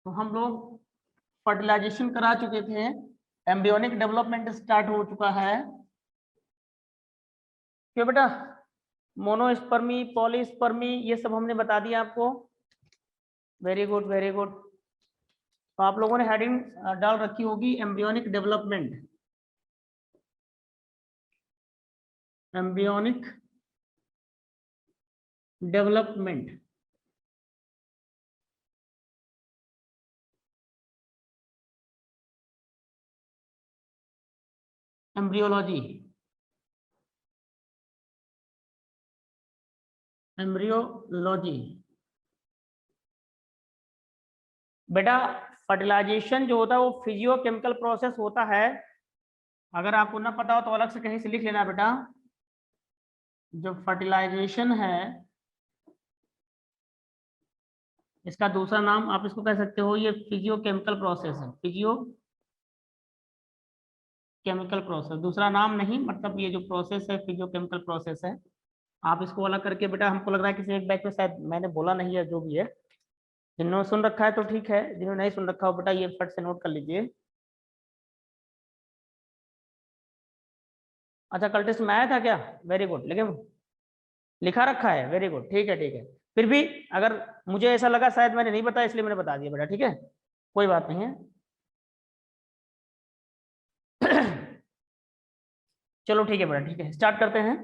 तो हम लोग फर्टिलाइजेशन करा चुके थे, एम्ब्रियोनिक डेवलपमेंट स्टार्ट हो चुका है। क्यों बेटा? मोनोस्पर्मी, पॉलीस्पर्मी, ये सब हमने बता दिया आपको। Very good, very good. तो आप लोगों ने हेडिंग डाल रखी होगी embryonic development, embryonic development. Embryology, embryology. बेटा फर्टिलाइजेशन जो होता है वो फिजियोकेमिकल प्रोसेस होता है। अगर आपको ना पता हो तो अलग से कहीं से लिख लेना बेटा। जो फर्टिलाइजेशन है इसका दूसरा नाम आप इसको कह सकते हो, ये फिजियोकेमिकल प्रोसेस है। फिजियोकेमिकल प्रोसेस, दूसरा नाम नहीं, मतलब ये जो प्रोसेस है फिजियोकेमिकल प्रोसेस है। आप इसको अलग करके बेटा, हमको लग रहा है किसी एक बैच में शायद मैंने बोला नहीं है, जो भी है। जिन्होंने सुन रखा है तो ठीक है, जिन्होंने नहीं सुन रखा हो बेटा ये फट से नोट कर लीजिए। अच्छा, कल टेस्ट में आया था क्या? वेरी गुड, लेकिन लिखा रखा है, वेरी गुड, ठीक है ठीक है। फिर भी अगर मुझे ऐसा लगा शायद मैंने नहीं बताया इसलिए मैंने बता दिया बेटा, ठीक है, कोई बात नहीं है। चलो ठीक है बेटा, ठीक है, स्टार्ट करते हैं।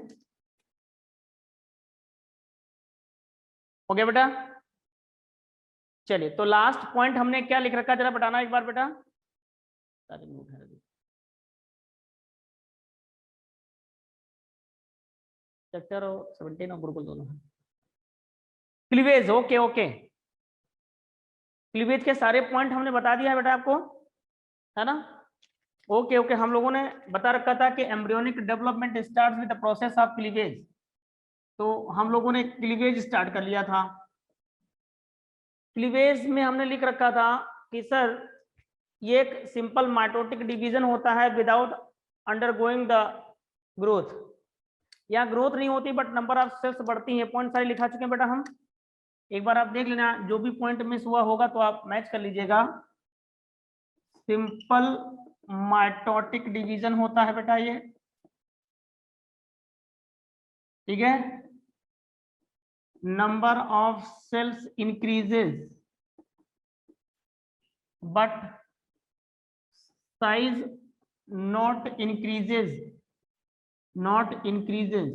हो गया बेटा? चलिए, तो लास्ट पॉइंट हमने क्या लिख रखा है जरा बताना एक बार बेटा। सेक्टर और 17 और गुरुकुल दोनों। Cleavage, okay okay. क्लीवेज के सारे पॉइंट हमने बता दिया है बेटा आपको, है ना? Okay okay. हम लोगों ने बता रखा था कि embryonic development start with the process of cleavage. तो हम लोगों ने क्लीवेज स्टार्ट कर लिया था। क्लीवेज में हमने लिख रखा था कि सर ये एक सिंपल माइटोटिक डिवीजन होता है विदाउट अंडरगोइंग द ग्रोथ। यहाँ ग्रोथ नहीं होती बट नंबर ऑफ सेल्स बढ़ती है। पॉइंट सारे लिखा चुके हैं बेटा हम। एक बार आप देख लेना, जो भी पॉइंट मिस हुआ होगा तो आप मैच कर लीजिएगा। सिंपल माइटोटिक डिवीजन होता है बेटा ये, ठीक है। Number of cells increases but size not increases, not increases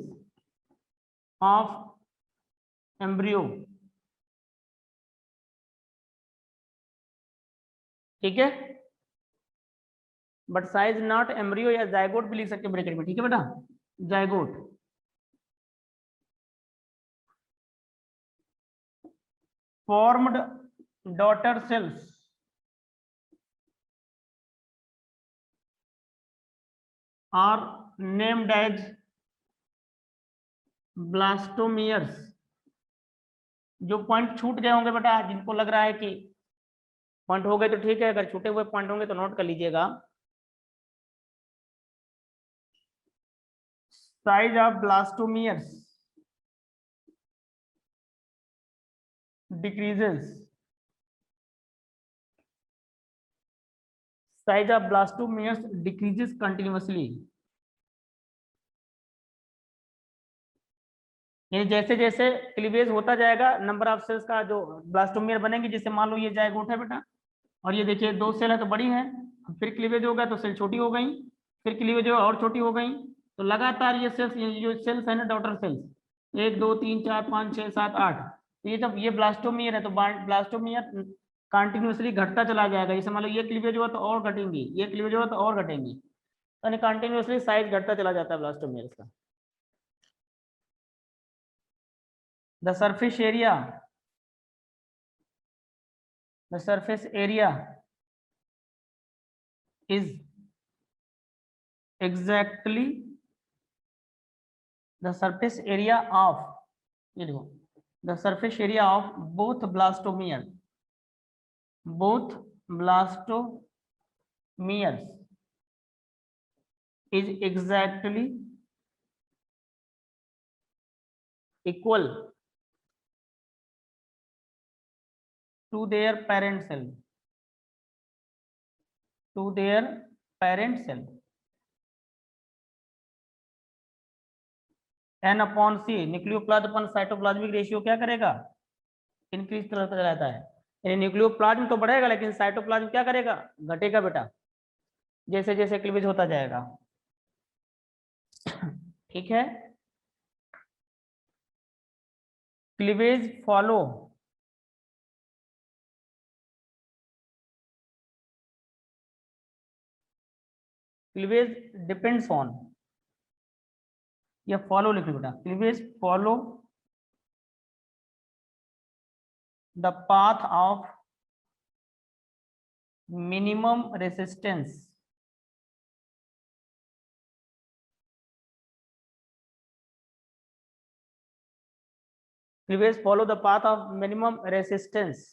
of embryo, ठीक है। बट साइज नॉट एम्ब्रियो या जायगोट भी लिख सकते हैं ब्रैकेट में, ठीक है बेटा, zygote. Formed daughter cells are named as blastomeres. जो पॉइंट छूट गए होंगे बेटा, जिनको लग रहा है कि पॉइंट हो गए तो ठीक है, अगर छूटे हुए पॉइंट होंगे तो नोट कर लीजिएगा। Size of blastomeres decreases, size of blastomeres decreases continuously. यानी जैसे जैसे क्लीवेज होता जाएगा नंबर ऑफ सेल्स का जो ब्लास्टोमियर बनेंगे, जैसे मान लो ये जायगोट है बेटा और ये देखिए दो सेल है तो बड़ी है, फिर क्लीवेज हो गया तो सेल छोटी हो गई, फिर क्लीवेज हो और छोटी हो गई। तो लगातार ये सेल्स, ये जो सेल्स है ना डॉटर सेल्स, 1 2 3 4 5 6 7 8, तो ये जब ये ब्लास्टोमियर है तो ब्लास्टोमियर कंटिन्यूसली घटता चला जाएगा। जैसे मान लो ये क्लीवेज हुआ तो और घटेंगी, ये क्लीवेज हुआ तो और घटेंगी, यानी कंटिन्यूसली साइज घटता चला जाता है ब्लास्टोमियर का। The surface area, the surface area is exactly the surface area of, ये देखो, the surface area of both blastomere, both blastomeres is exactly equal to their parent cell। To their parent cell. N upon C nucleoplasm upon cytoplasmic ratio क्या करेगा, increase करता रहता है। यानी nucleoplasm तो बढ़ेगा लेकिन साइटोप्लाज्म क्या करेगा, घटेगा बेटा, जैसे जैसे क्लीवेज होता जाएगा। ठीक है, cleavage follow cleavage depends on, या फॉलो लिखो बेटा, cleavage follow the path of minimum resistance cleavage follow the path of minimum resistance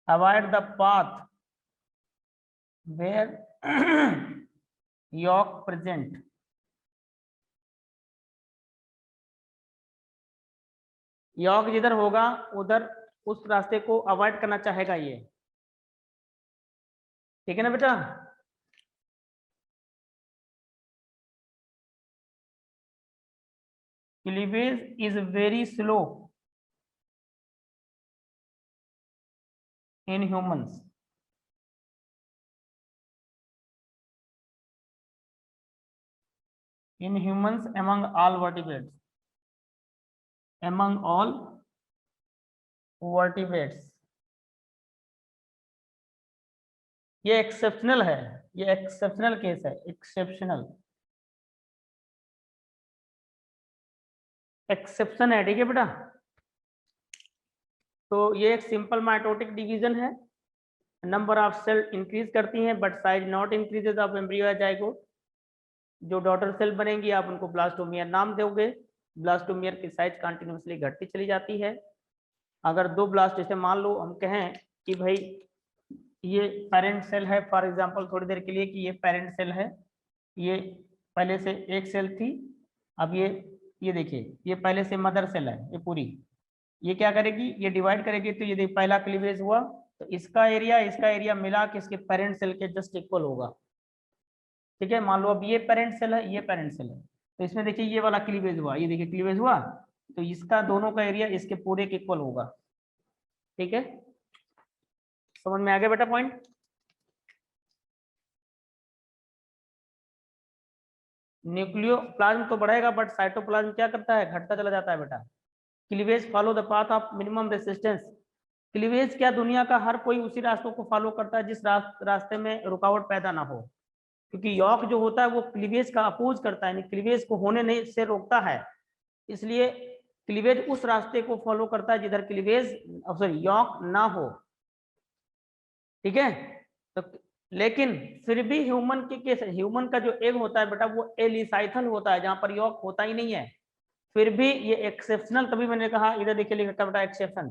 avoid the path where yolk present। Yolk जिधर होगा उधर उस रास्ते को अवॉइड करना चाहेगा ये। ठीक है ना बेटा, cleavage is very slow in humans. in humans among all vertebrates, among all vertebrates। ये एक्सेप्शनल है, ये एक्सेप्शनल केस है, एक्सेप्शनल एक्सेप्शन है। ठीक है बेटा, तो ये एक सिंपल माइटोटिक डिवीजन है, नंबर ऑफ सेल इंक्रीज करती हैं but size not increases of embryo या जाइगोट। जो डॉटर सेल बनेंगी आप उनको ब्लास्टोमियर नाम दोगे, ब्लास्टोमियर की साइज कंटिन्यूसली घटती चली जाती है। अगर दो ब्लास्ट, जैसे मान लो हम कहें कि भाई ये पेरेंट सेल है फॉर एग्जांपल थोड़ी देर के लिए, कि ये पेरेंट सेल है, ये पहले से एक सेल थी, अब ये देखिए ये पहले से मदर सेल है, ये पूरी, ये क्या करेगी, ये डिवाइड करेगी, तो ये देखिए पहला क्लीवेज हुआ तो इसका एरिया मिला के इसके पेरेंट सेल के जस्ट इक्वल होगा। ठीक है, मान लो अब ये पेरेंट सेल है, ये पेरेंट सेल है, तो इसमें देखिए ये वाला क्लीवेज हुआ, ये देखिए क्लीवेज हुआ, तो इसका दोनों का एरिया इसके पूरे के इक्वल होगा। ठीक है, समझ में आ गया बेटा पॉइंट। न्यूक्लियोप्लाज्म तो बढ़ेगा बट साइटोप्लाज्म क्या करता है, घटता चला जाता है बेटा। Cleavage follow the path of minimum resistance. Cleavage क्या, दुनिया का हर कोई उसी रास्तों को फॉलो करता है जिस रास्ते में रुकावट पैदा ना हो, क्योंकि यॉक जो होता है वो क्लीवेज का अपोज करता है, क्लीवेज को होने नहीं से रोकता है, इसलिए क्लीवेज उस रास्ते को फॉलो करता है जिधर क्लीवेज सॉरी यॉक ना हो। ठीक है, तो लेकिन फिर भी ह्यूमन के केस, ह्यूमन का जो एग होता है बेटा वो एलिसाइथल होता है जहां पर यॉक होता ही नहीं है, फिर भी ये एक्सेप्शनल, तभी मैंने कहा इधर देखिए लिखा बेटा एक्सेप्शन।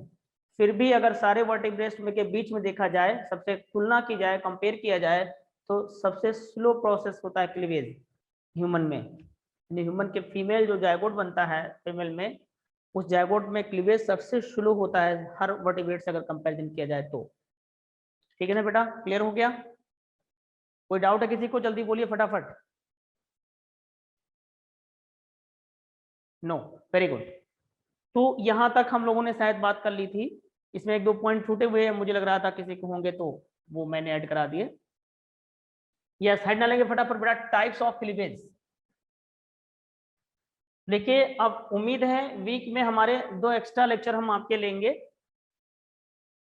फिर भी अगर सारे वर्टिब्रेट्स में के बीच में देखा जाए, सबसे तुलना की जाए, कंपेयर किया जाए, तो सबसे स्लो प्रोसेस होता है क्लीवेज ह्यूमन में। ह्यूमन के फीमेल जो जायगोट बनता है फीमेल में, उस जायगोट में क्लीवेज सबसे स्लो होता है हर वर्टिब्रेट से अगर कंपैरिजन किया जाए तो। ठीक है ना बेटा, क्लियर हो गया? कोई डाउट है किसी को, जल्दी बोलिए फटाफट। No, very good. तो यहां तक हम लोगों ने शायद बात कर ली थी, इसमें एक दो पॉइंट छूटे हुए हैं, मुझे लग रहा था किसी को होंगे तो वो मैंने ऐड करा दिए। यस, हेड डालेंगे फटाफट बेटा, टाइप्स ऑफ क्लीवेज। देखिए अब उम्मीद है वीक में हमारे 2 एक्स्ट्रा लेक्चर हम आपके लेंगे,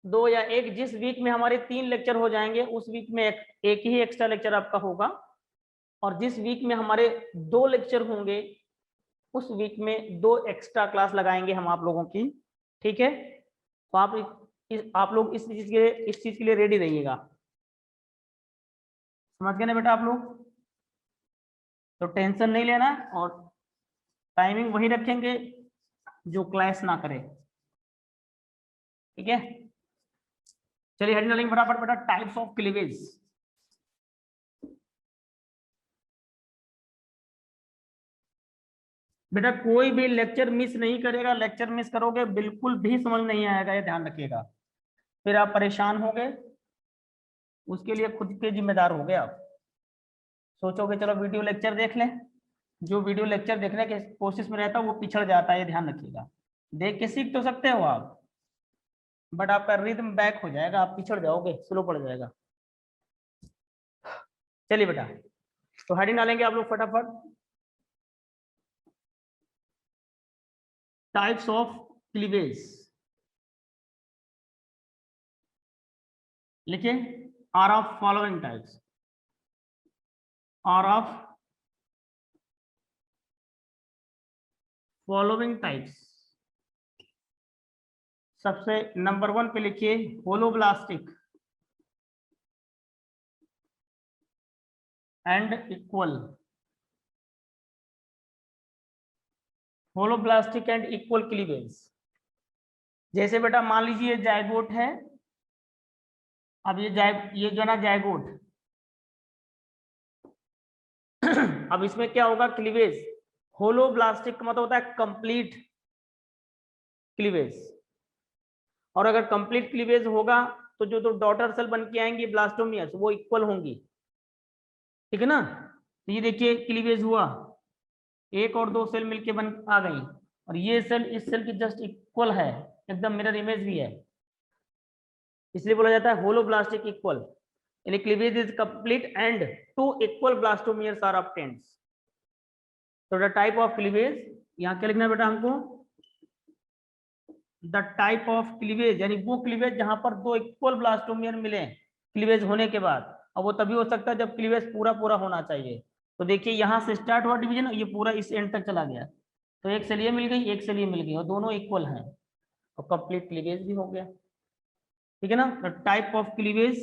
2 या 1, जिस वीक में हमारे 3 लेक्चर हो जाएंगे उस वीक में एक ही एक्स्ट्रा लेक्चर आपका होगा, और जिस वीक में हमारे 2 लेक्चर होंगे उस वीक में 2 एक्स्ट्रा क्लास लगाएंगे हम आप लोगों की। ठीक है, तो आप लोग इस चीज के लिए रेडी रहिएगा। समझ गए ना बेटा आप लोग? तो टेंशन नहीं लेना, और टाइमिंग वही रखेंगे जो क्लास ना करे। ठीक है, चलिए हेडिंग डालेंगे फटाफट बेटा, टाइप्स ऑफ क्लीवेज। बेटा कोई भी लेक्चर मिस नहीं करेगा, लेक्चर मिस करोगे बिल्कुल भी समझ नहीं आएगा, ये ध्यान रखिएगा, फिर आप परेशान होगे, उसके लिए खुद के जिम्मेदार हो गए आप। सोचोगे चलो वीडियो लेक्चर देख लें, जो वीडियो लेक्चर देखने की कोशिश में रहता है वो पिछड़ जाता है, ये ध्यान रखिएगा। देख के सीख तो सकते हो आप, बट आपका रिदम बैक हो जाएगा, आप पिछड़ जाओगे, स्लो पड़ जाएगा। चलिए बेटा, तो हेडिंग डालेंगे आप लोग फटाफट। टाइप्स ऑफ क्लीवेज लिखिए, are of following types, are of following types. सबसे नंबर 1 पे लिखिए holoblastic and equal, holoblastic and equal cleavage. जैसे बेटा मान लीजिए जायगोट है, अब ये जो ना जायगोट अब इसमें क्या होगा, क्लीवेज होलोब्लास्टिक का मतलब होता है कंप्लीट क्लीवेज, और अगर कंप्लीट क्लीवेज होगा तो जो तो डॉटर सेल बन के आएंगी ब्लास्टोमियर्स वो इक्वल होंगी, ठीक है ना। तो ये देखिए क्लीवेज हुआ, एक और दो सेल मिलके बन आ गई, और ये सेल इस सेल की जस्ट इक्वल है, एकदम मिरर इमेज भी है, इसलिए बोला जाता है होलोब्लास्टिक इक्वल, यानी cleavage is complete and two equal blastomeres are obtained. तो द टाइप ऑफ क्लीवेज, यहाँ क्या लिखना है बेटा हमको, द टाइप ऑफ क्लीवेज यानी वो क्लीवेज जहां पर दो इक्वल ब्लास्टोमियर मिले क्लीवेज होने के बाद, और वो तभी हो सकता है जब क्लीवेज पूरा पूरा होना चाहिए। तो देखिए यहाँ से स्टार्ट हुआ डिवीजन, ये पूरा इस एंड तक चला गया, तो एक सेल ये मिल गई, एक सेल ये मिल गई, और दोनों इक्वल हैं, और कंप्लीट क्लीवेज भी हो गया, ठीक है ना। The type of cleavage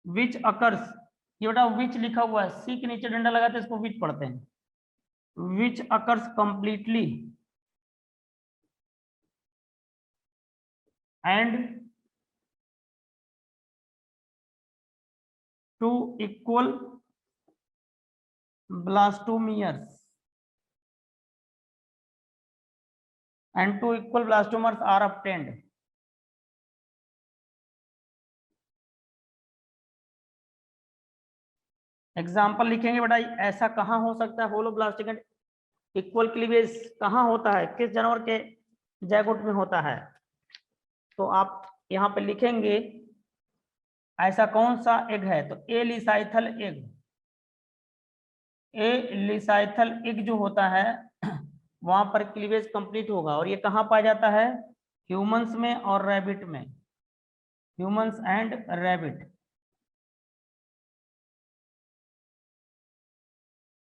which occurs, ये बेटा विच लिखा हुआ है, सी के नीचे डंडा लगाते हैं, इसको विच पढ़ते हैं, which occurs completely and two equal blastomeres and two equal blastomers are obtained. Example लिखेंगे बेटा, ऐसा कहाँ हो सकता है, होलोब्लास्टिक एंड इक्वल क्लीवेज कहाँ होता है, किस जानवर के जैगोट में होता है। तो आप यहाँ पे लिखेंगे ऐसा कौन सा एग है, तो ए लिसाइथल एग, ए लिसाइथल एग जो होता है वहां पर क्लीवेज कंप्लीट होगा, और ये कहाँ पाया जाता है, ह्यूमंस में और रैबिट में, ह्यूमंस एंड रैबिट।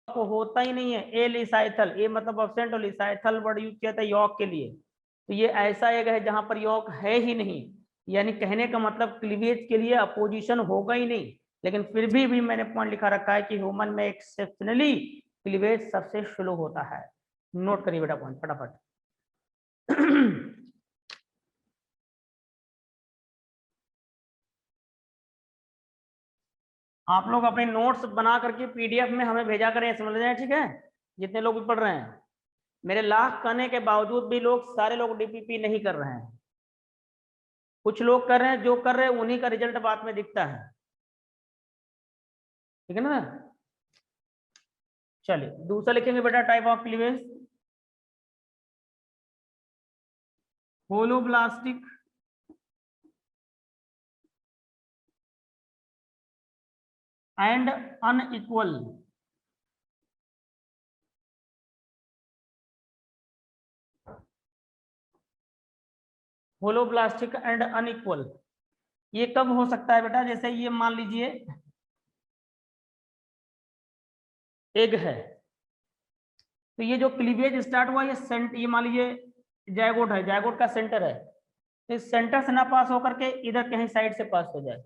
को होता ही नहीं है, ए लिसाइथल, ए मतलब एब्सेंट, और लिसाइथल वर्ड यूज किया था यॉक के लिए, तो ये ऐसा एक है जहां पर यॉक है ही नहीं, यानी कहने का मतलब क्लीवेज के लिए अपोजिशन होगा ही नहीं, लेकिन फिर भी मैंने पॉइंट लिखा रखा है कि ह्यूमन में एक्सेप्शनली क्लीवेज सबसे स्लो होता है। नोट करिए बेटा पॉइंट फटाफट। आप लोग अपने नोट्स बना करके पीडीएफ में हमें भेजा करें, समझ जाए, ठीक है, जितने लोग भी पढ़ रहे हैं। मेरे लाख कहने के बावजूद भी लोग, सारे लोग डीपीपी नहीं कर रहे हैं, कुछ लोग कर रहे हैं, जो कर रहे हैं उन्हीं का रिजल्ट बाद में दिखता है, ठीक है ना। चलिए दूसरा लिखेंगे बेटा, type of cleavage holoblastic and unequal, holoblastic and unequal, ये कब हो सकता है बेटा, जैसे ये मान लीजिए एग है, तो ये जो क्लीवेज स्टार्ट हुआ, ये मान लीजिए जायगोट है, जायगोट का सेंटर है, तो इस सेंटर से ना पास होकर के इधर कहीं साइड से पास हो जाए,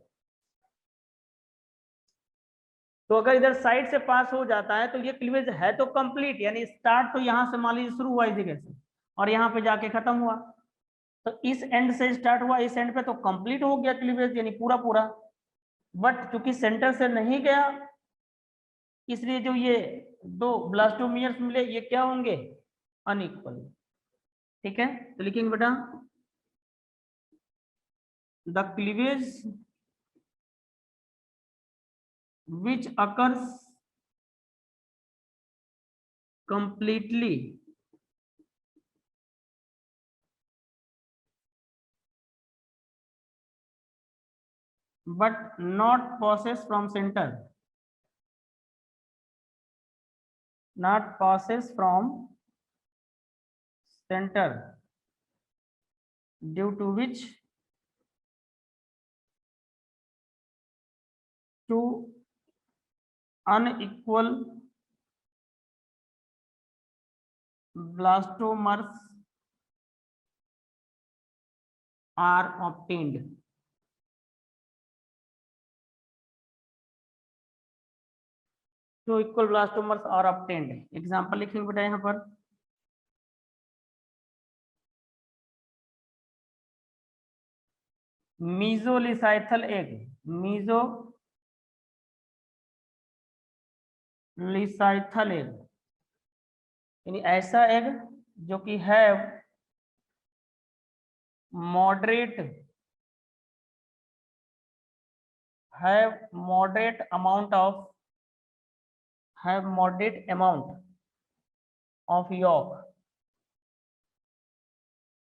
तो अगर इधर साइड से पास हो जाता है तो ये क्लीवेज है तो कंप्लीट, यानी स्टार्ट तो यहाँ से मान लीजिए शुरू हुआ इस जगह से, और यहाँ पे जाके खत्म हुआ, तो इस एंड से स्टार्ट हुआ इस एंड पे, तो कंप्लीट हो गया क्लीवेज, यानी पूरा पूरा। बट चूंकि सेंटर से नहीं गया, इसलिए जो ये दो ब्लास्टोमियर्स मिले ये क्या होंगे, अनइक्वल। ठीक है, तो लिखेंगे बेटा the cleavage which occurs completely but not passes from center, not passes from center, due to which two unequal blastomers are obtained। Two equal blastomeres are obtained. Example लिखेंगे बेटा यहाँ पर, मीजोलिसाइथल एग, मीजोलिसाइथल एग यानी ऐसा एग जो कि है moderate amount of York,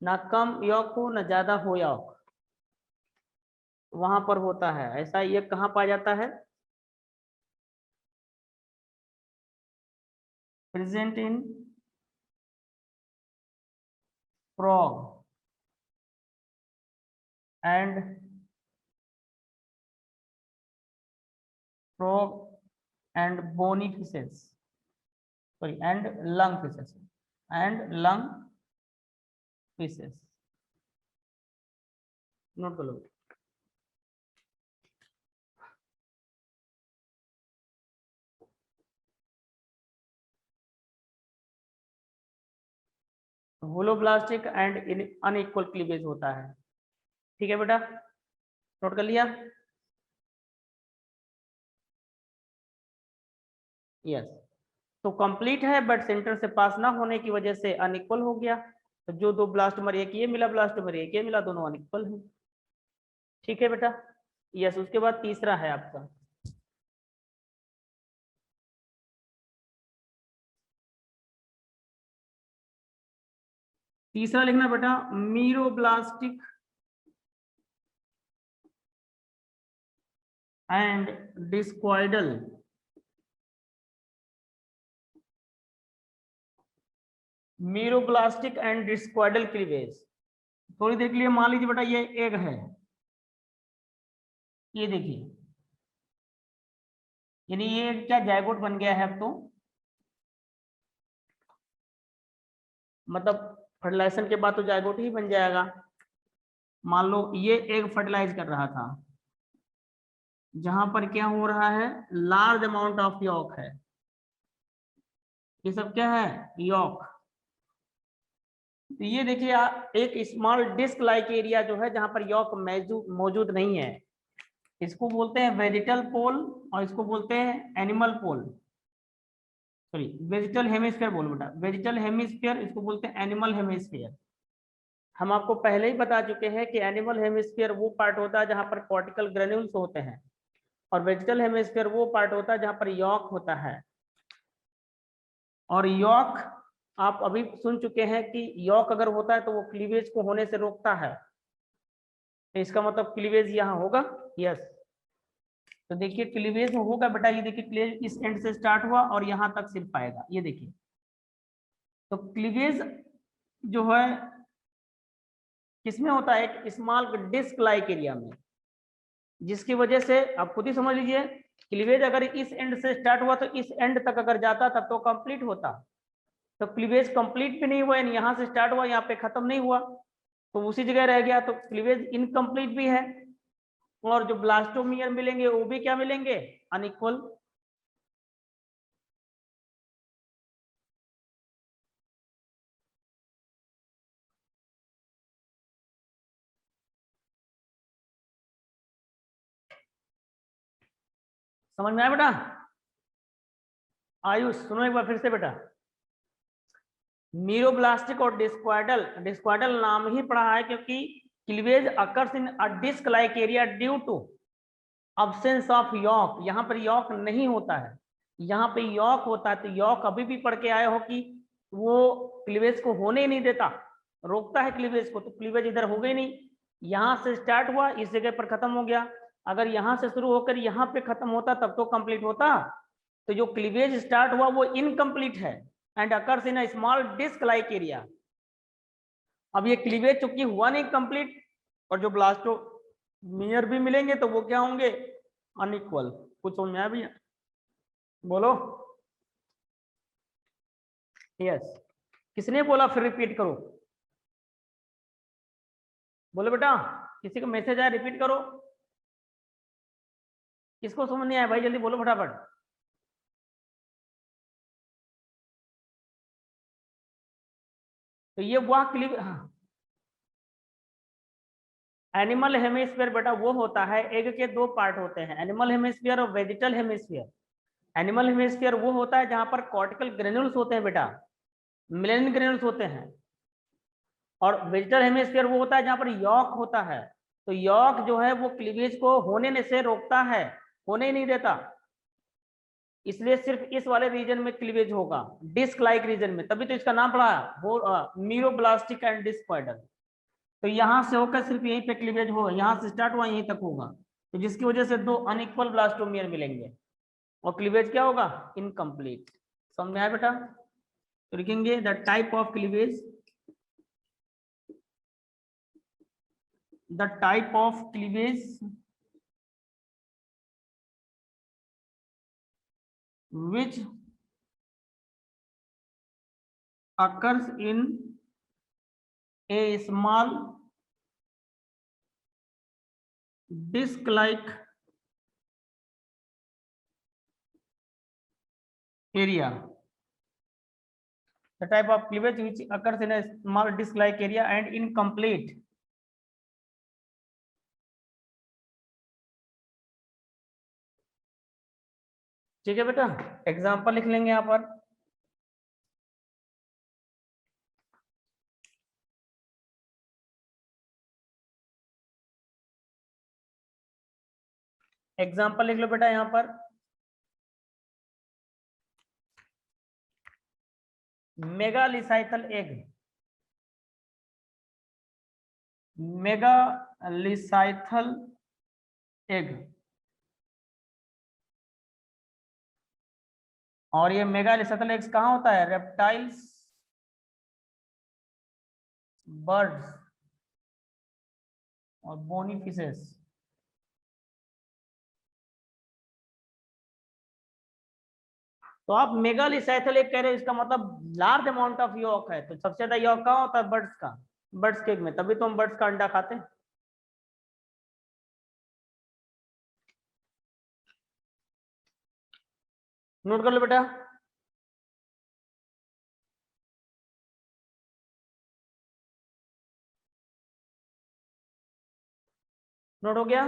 ना कम यॉक हो ना ज्यादा हो यॉक, वहां पर होता है ऐसा। ये कहाँ पाया जाता है, present in frog and bony fishes, sorry, and lung fishes। Note कर लो। होलोब्लास्टिक एंड अनइक्वल क्लीवेज होता है। ठीक है बेटा, नोट कर लिया। यस, तो कंप्लीट है बट सेंटर से पास ना होने की वजह से अनइक्वल हो गया। तो जो दो ब्लास्टोमर, एक ये मिला ब्लास्टोमर, एक ये मिला, दोनों अनइक्वल है। ठीक है बेटा, यस। उसके बाद तीसरा है आपका, तीसरा लिखना बेटा meroblastic and discoidal meroblastic and discoidal cleavage. थोड़ी देर के लिए मान लीजिए बेटा ये एग है, ये देखिए, यानी ये क्या जायगोट बन गया है अब तो, मतलब फर्टिलाइजेशन के बाद तो जायगोट ही बन जाएगा। मान लो ये एग फर्टिलाइज कर रहा था, जहां पर क्या हो रहा है, लार्ज अमाउंट ऑफ यॉक है। ये सब क्या है, यॉक। तो ये देखिए एक स्मॉल डिस्क लाइक एरिया जो है जहां पर यॉक मौजूद नहीं है, इसको बोलते हैं वेजिटल पोल और इसको बोलते हैं एनिमल पोल, सॉरी वेजिटल हेमिस्फीयर बोल बेटा, वेजिटल हेमिस्फीयर, इसको बोलते हैं एनिमल हेमिस्फीयर। हम आपको पहले ही बता चुके हैं कि एनिमल हेमिस्फीयर वो पार्ट होता है जहां पर कॉर्टिकल ग्रेन्यूल्स होते हैं, और वेजिटल हेमिस्फीयर वो पार्ट होता है जहां पर यॉक होता है। और यॉक आप अभी सुन चुके हैं कि यॉक अगर होता है तो वो क्लीवेज को होने से रोकता है, तो इसका मतलब क्लीवेज यहाँ होगा। यस, तो देखिए क्लीवेज होगा बेटा, ये देखिए क्लीवेज इस एंड से स्टार्ट हुआ और यहाँ तक सिर्फ आएगा, ये देखिए। तो क्लीवेज जो है किसमें होता है, एक स्मॉल डिस्क लाइक एरिया में, जिसकी वजह से आप खुद ही समझ लीजिए क्लीवेज अगर इस एंड से स्टार्ट हुआ तो इस एंड तक अगर जाता तब तो कंप्लीट होता। तो क्लीवेज कंप्लीट भी नहीं हुआ, यानी यहाँ से स्टार्ट हुआ यहाँ पे खत्म नहीं हुआ, तो उसी जगह रह गया, तो क्लीवेज इनकम्प्लीट भी है। और जो ब्लास्टोमियर मिलेंगे वो भी क्या मिलेंगे, अनइक्वल। समझ में आया बेटा? आयुष सुनो एक बार फिर से बेटा। मीरोब्लास्टिक और डिस्क्वाइडल, डिस्क्वाइडल नाम ही पढ़ा है क्योंकि cleavage occurs in a disc like area due to absence of yolk. यहाँ पर यॉक नहीं होता है, यहाँ पे यॉक होता है। तो यॉक अभी भी पढ़ के आए हो कि वो क्लीवेज को होने ही नहीं देता, रोकता है क्लीवेज को। तो क्लीवेज इधर हो गई नहीं, यहाँ से स्टार्ट हुआ, इस जगह पर खत्म हो गया। अगर यहाँ से शुरू होकर यहाँ पे खत्म होता तब तो कंप्लीट होता। तो जो क्लीवेज स्टार्ट हुआ वो इनकम्प्लीट है and occurs in a small disc like area. अब ये क्लीवेज चूंकि हुआ नहीं कंप्लीट, और जो ब्लास्टोमियर भी मिलेंगे तो वो क्या होंगे, अनइक्वल। कुछ समझ में आया भैया? बोलो यस। किसने बोला फिर रिपीट करो? बोलो बेटा, किसी को मैसेज आया रिपीट करो। किसको समझ नहीं आया भाई, जल्दी बोलो फटाफट। तो ये वह क्लीव, हाँ। एनिमल हेमिस्फीयर बेटा वो होता है, एग के दो पार्ट होते हैं, एनिमल हेमिस्फीयर और वेजिटल हेमिस्फीयर। एनिमल हेमिस्फीयर वो होता है जहां पर कॉर्टिकल ग्रेन्यूल्स होते हैं बेटा, मिलेनियन ग्रेन्यूल्स होते हैं। और वेजिटल हेमिस्फीयर वो होता है जहां पर यॉक होता है। तो यॉक जो है वो क्लीवेज को होने से रोकता है, होने ही नहीं देता। इसलिए सिर्फ इस वाले रीजन में क्लीवेज होगा, डिस्क लाइक रीजन में, तभी तो इसका नाम पड़ा मीरोब्लास्टिक एंड डिस्क्वाइडल। तो यहां से होकर सिर्फ यहीं पे क्लीवेज होगा, यहां से स्टार्ट हुआ यहीं तक होगा। तो जिसकी वजह से दो अनइक्वल ब्लास्टोमियर मिलेंगे और क्लीवेज क्या होगा, इनकम्प्लीट। समझ में आया बेटा? तो लिखेंगे the type of cleavage, the type of cleavage which occurs in a small disc like area, the type of cleavage which occurs in a small disc like area and incomplete. ठीक है बेटा, example लिख लेंगे यहाँ पर। Example लिख लो बेटा यहाँ पर। मेगालिसाइथल एग, मेगालिसाइथल एग, और ये मेगालिसाइथल एग्स कहाँ होता है, रेप्टाइल्स, बर्ड्स और बोनी फिशेस। तो आप मेगालिसाइथल एग कह रहे हो, इसका मतलब लार्ज अमाउंट ऑफ यॉक है। तो सबसे ज्यादा यॉक कहाँ होता है, बर्ड्स का, बर्ड्स के एग में, तभी तो हम बर्ड्स का अंडा खाते हैं। नोट कर लो बेटा। नोट हो गया?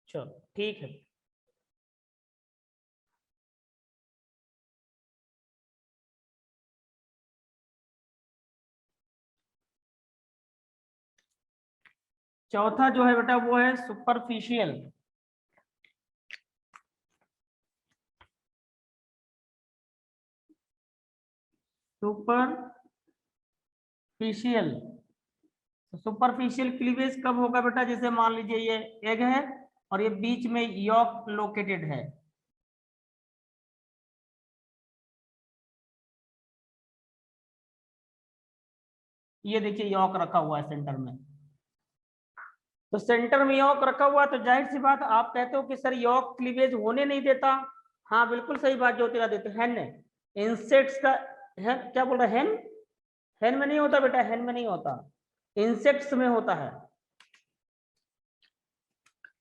चलो ठीक है। चौथा जो है बेटा वो है सुपरफिशियल। सुपरफिशियल, सुपरफिशियल क्लीवेज कब होगा बेटा, जैसे मान लीजिए ये एग है और ये बीच में यॉक लोकेटेड है। ये देखिए यॉक रखा हुआ है सेंटर में। तो सेंटर में यॉक रखा हुआ, तो जाहिर सी बात आप कहते हो कि सर यॉक क्लीवेज होने नहीं देता। हाँ बिल्कुल सही बात ज्योतिरादित्य, हैन इंसेक्ट्स का, है क्या बोल रहा है, हैन, हैन में नहीं होता बेटा, हैन में नहीं होता, इंसेक्ट्स में होता है।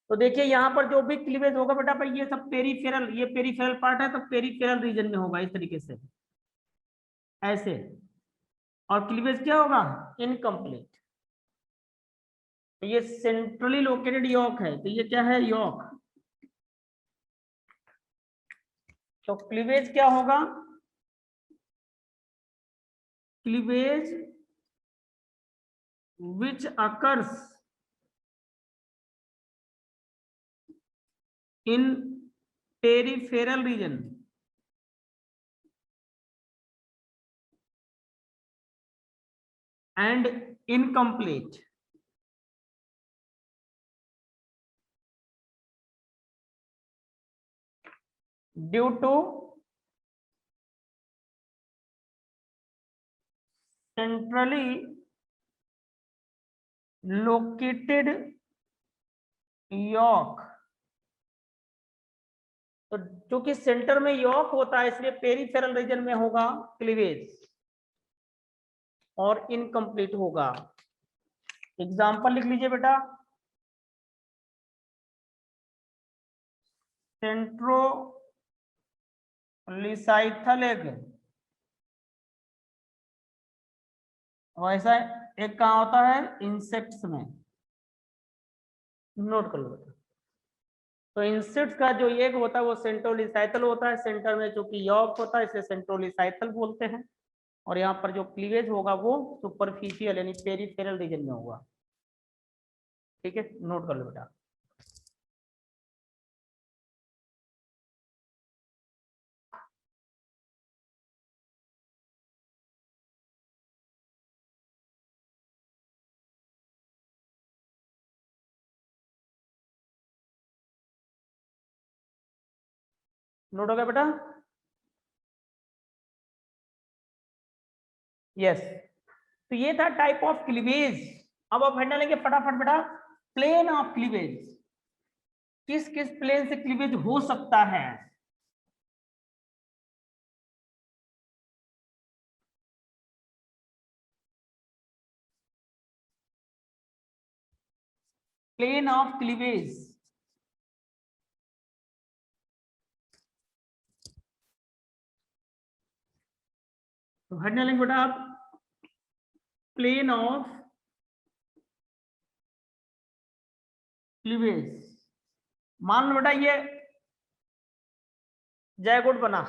तो देखिए यहाँ पर जो भी क्लीवेज होगा बेटा भाई, ये सब पेरीफेरल, ये पेरीफेरल पार्ट है तो पेरीफेरल रीजन में होगा इस तरीके से, ऐसे। और क्लीवेज क्या होगा, इनकम्प्लीट। तो ये सेंट्रली लोकेटेड यॉक है, तो ये क्या है, यॉक। तो क्लीवेज क्या होगा, cleavage which occurs in peripheral region and incomplete due to centrally located yolk. तो जो कि सेंटर में यॉक होता है इसलिए पेरिफेरल रीजन में होगा क्लीवेज और इनकम्प्लीट होगा। एग्जांपल लिख लीजिए बेटा, सेंट्रोलिसाइथल एग, वैसा एक कहाँ होता है, इंसेक्ट्स में, नोट कर लो बेटा। तो इंसेक्ट्स का जो एग होता है वो सेंट्रोलिसाइथल होता है, सेंटर में जो कि यॉक होता है इसे सेंट्रोलिसाइथल बोलते हैं। और यहाँ पर जो क्लीवेज होगा वो सुपरफिशियल यानी पेरिफेरल रीजन में होगा। ठीक है, नोट कर लो बेटा। नोट हो गया बेटा? यस। तो ये था टाइप ऑफ क्लीवेज। अब आप हैंडल लेंगे फटाफट बेटा, प्लेन ऑफ क्लीवेज, किस किस प्लेन से क्लीवेज हो सकता है। प्लेन ऑफ क्लीवेज, तो हैंडल लेंगे बेटा आप, प्लेन ऑफ क्लीवेज। मान लो बेटा ये जायगोट बना,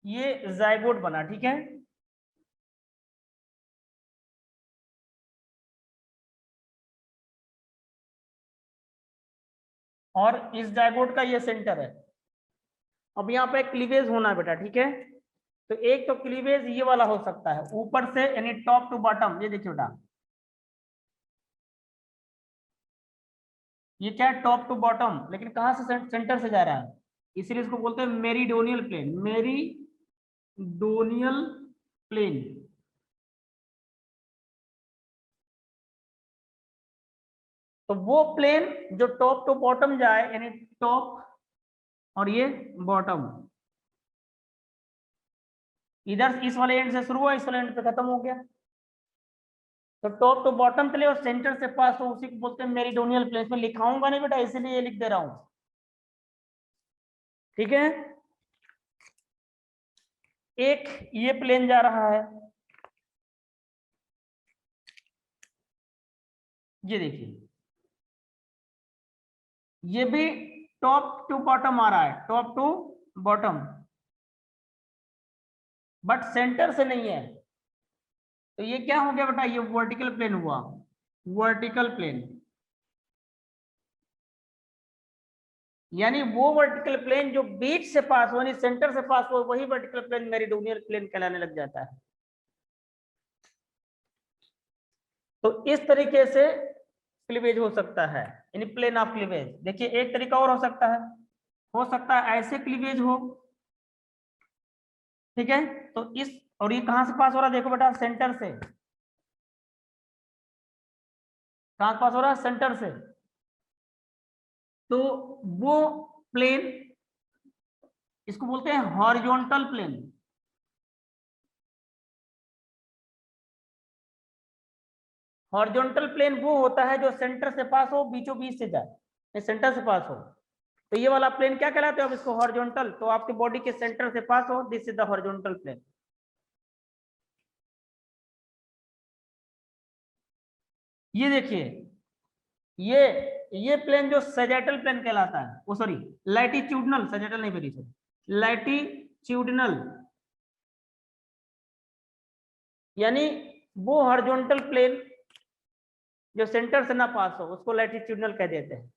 ये जायगोट बना, ठीक है। और इस जायगोट का ये सेंटर है। अब यहाँ पे क्लीवेज होना है बेटा, ठीक है। तो एक तो क्लीवेज ये वाला हो सकता है ऊपर से यानी टॉप टू बॉटम, ये देखिए बेटा, ये क्या है, टॉप टू बॉटम, लेकिन कहां से, सेंटर से जा रहा है, इसलिए इसको बोलते हैं मेरीडोनियल प्लेन, मेरीडोनियल प्लेन। तो वो प्लेन जो टॉप टू बॉटम जाए यानी टॉप और ये बॉटम, इधर इस वाले एंड से शुरू हुआ इस वाले एंड पे खत्म हो गया। तो टॉप टू बॉटम चले और सेंटर से पास हो, उसी को बोलते हैं मेरीडोनियल प्लेन। में लिखाऊंगा नहीं बेटा इसीलिए ये लिख दे रहा हूं, ठीक है। एक ये प्लेन जा रहा है, ये देखिए, ये भी टॉप टू बॉटम आ रहा है, top to bottom, but center से नहीं है। तो ये क्या हो गया बेटा, ये वर्टिकल प्लेन हुआ, वर्टिकल प्लेन, यानी वो वर्टिकल प्लेन जो बीच से पास हो यानी सेंटर से पास हो, वही वर्टिकल प्लेन मेरीडोनियल प्लेन कहलाने लग जाता है। तो इस तरीके से क्लीवेज हो सकता है, यानी प्लेन ऑफ क्लीवेज। देखिए एक तरीका और हो सकता है ऐसे क्लीवेज हो, ठीक है। तो इस, और ये कहां से पास हो रहा है, देखो बेटा सेंटर से, कहां पास हो रहा है, सेंटर से। तो वो प्लेन, इसको बोलते हैं हॉरिजॉन्टल प्लेन। हॉरिजॉन्टल प्लेन वो होता है जो सेंटर से पास हो, बीचों बीच से जाए, सेंटर से पास हो। तो ये वाला प्लेन क्या कहलाता है? अब इसको हॉरिजॉन्टल, तो आपके बॉडी के सेंटर से पास हो, this is the horizontal plane. ये देखिए, ये प्लेन जो सैजेटल प्लेन कहलाता है, वो सॉरी लैटिट्यूडनल, सैजेटल नहीं मेरी सॉरी लैटिट्यूडनल, यानी वो हॉरिजॉन्टल प्लेन जो सेंटर से ना पास हो उसको लैटिट्यूडनल कह देते हैं।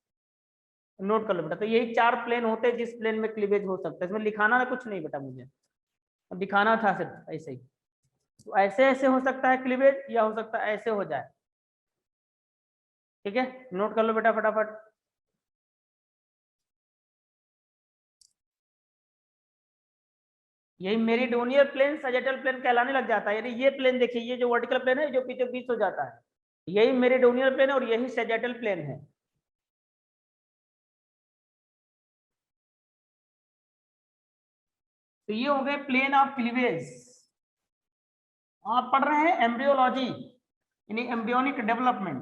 नोट कर लो बेटा। तो यही 4 प्लेन होते हैं जिस प्लेन में क्लीवेज हो सकता है। इसमें लिखाना कुछ नहीं बेटा, मुझे दिखाना था सिर्फ ऐसे ही। तो ऐसे ऐसे हो सकता है क्लीवेज, या हो सकता है ऐसे हो जाए। ठीक है, नोट कर लो बेटा फटाफट। यही मेरीडोनियल प्लेन सैजिटल प्लेन कहलाने लग जाता है। यदि ये प्लेन देखिए, ये जो वर्टिकल प्लेन है जो पीछे बीच हो जाता है, यही मेरीडोनियल प्लेन है और यही सैजिटल प्लेन है। तो ये हो गए प्लेन ऑफ क्लीवेज। आप पढ़ रहे हैं एम्ब्रियोलॉजी, यानी एम्ब्रियोनिक डेवलपमेंट।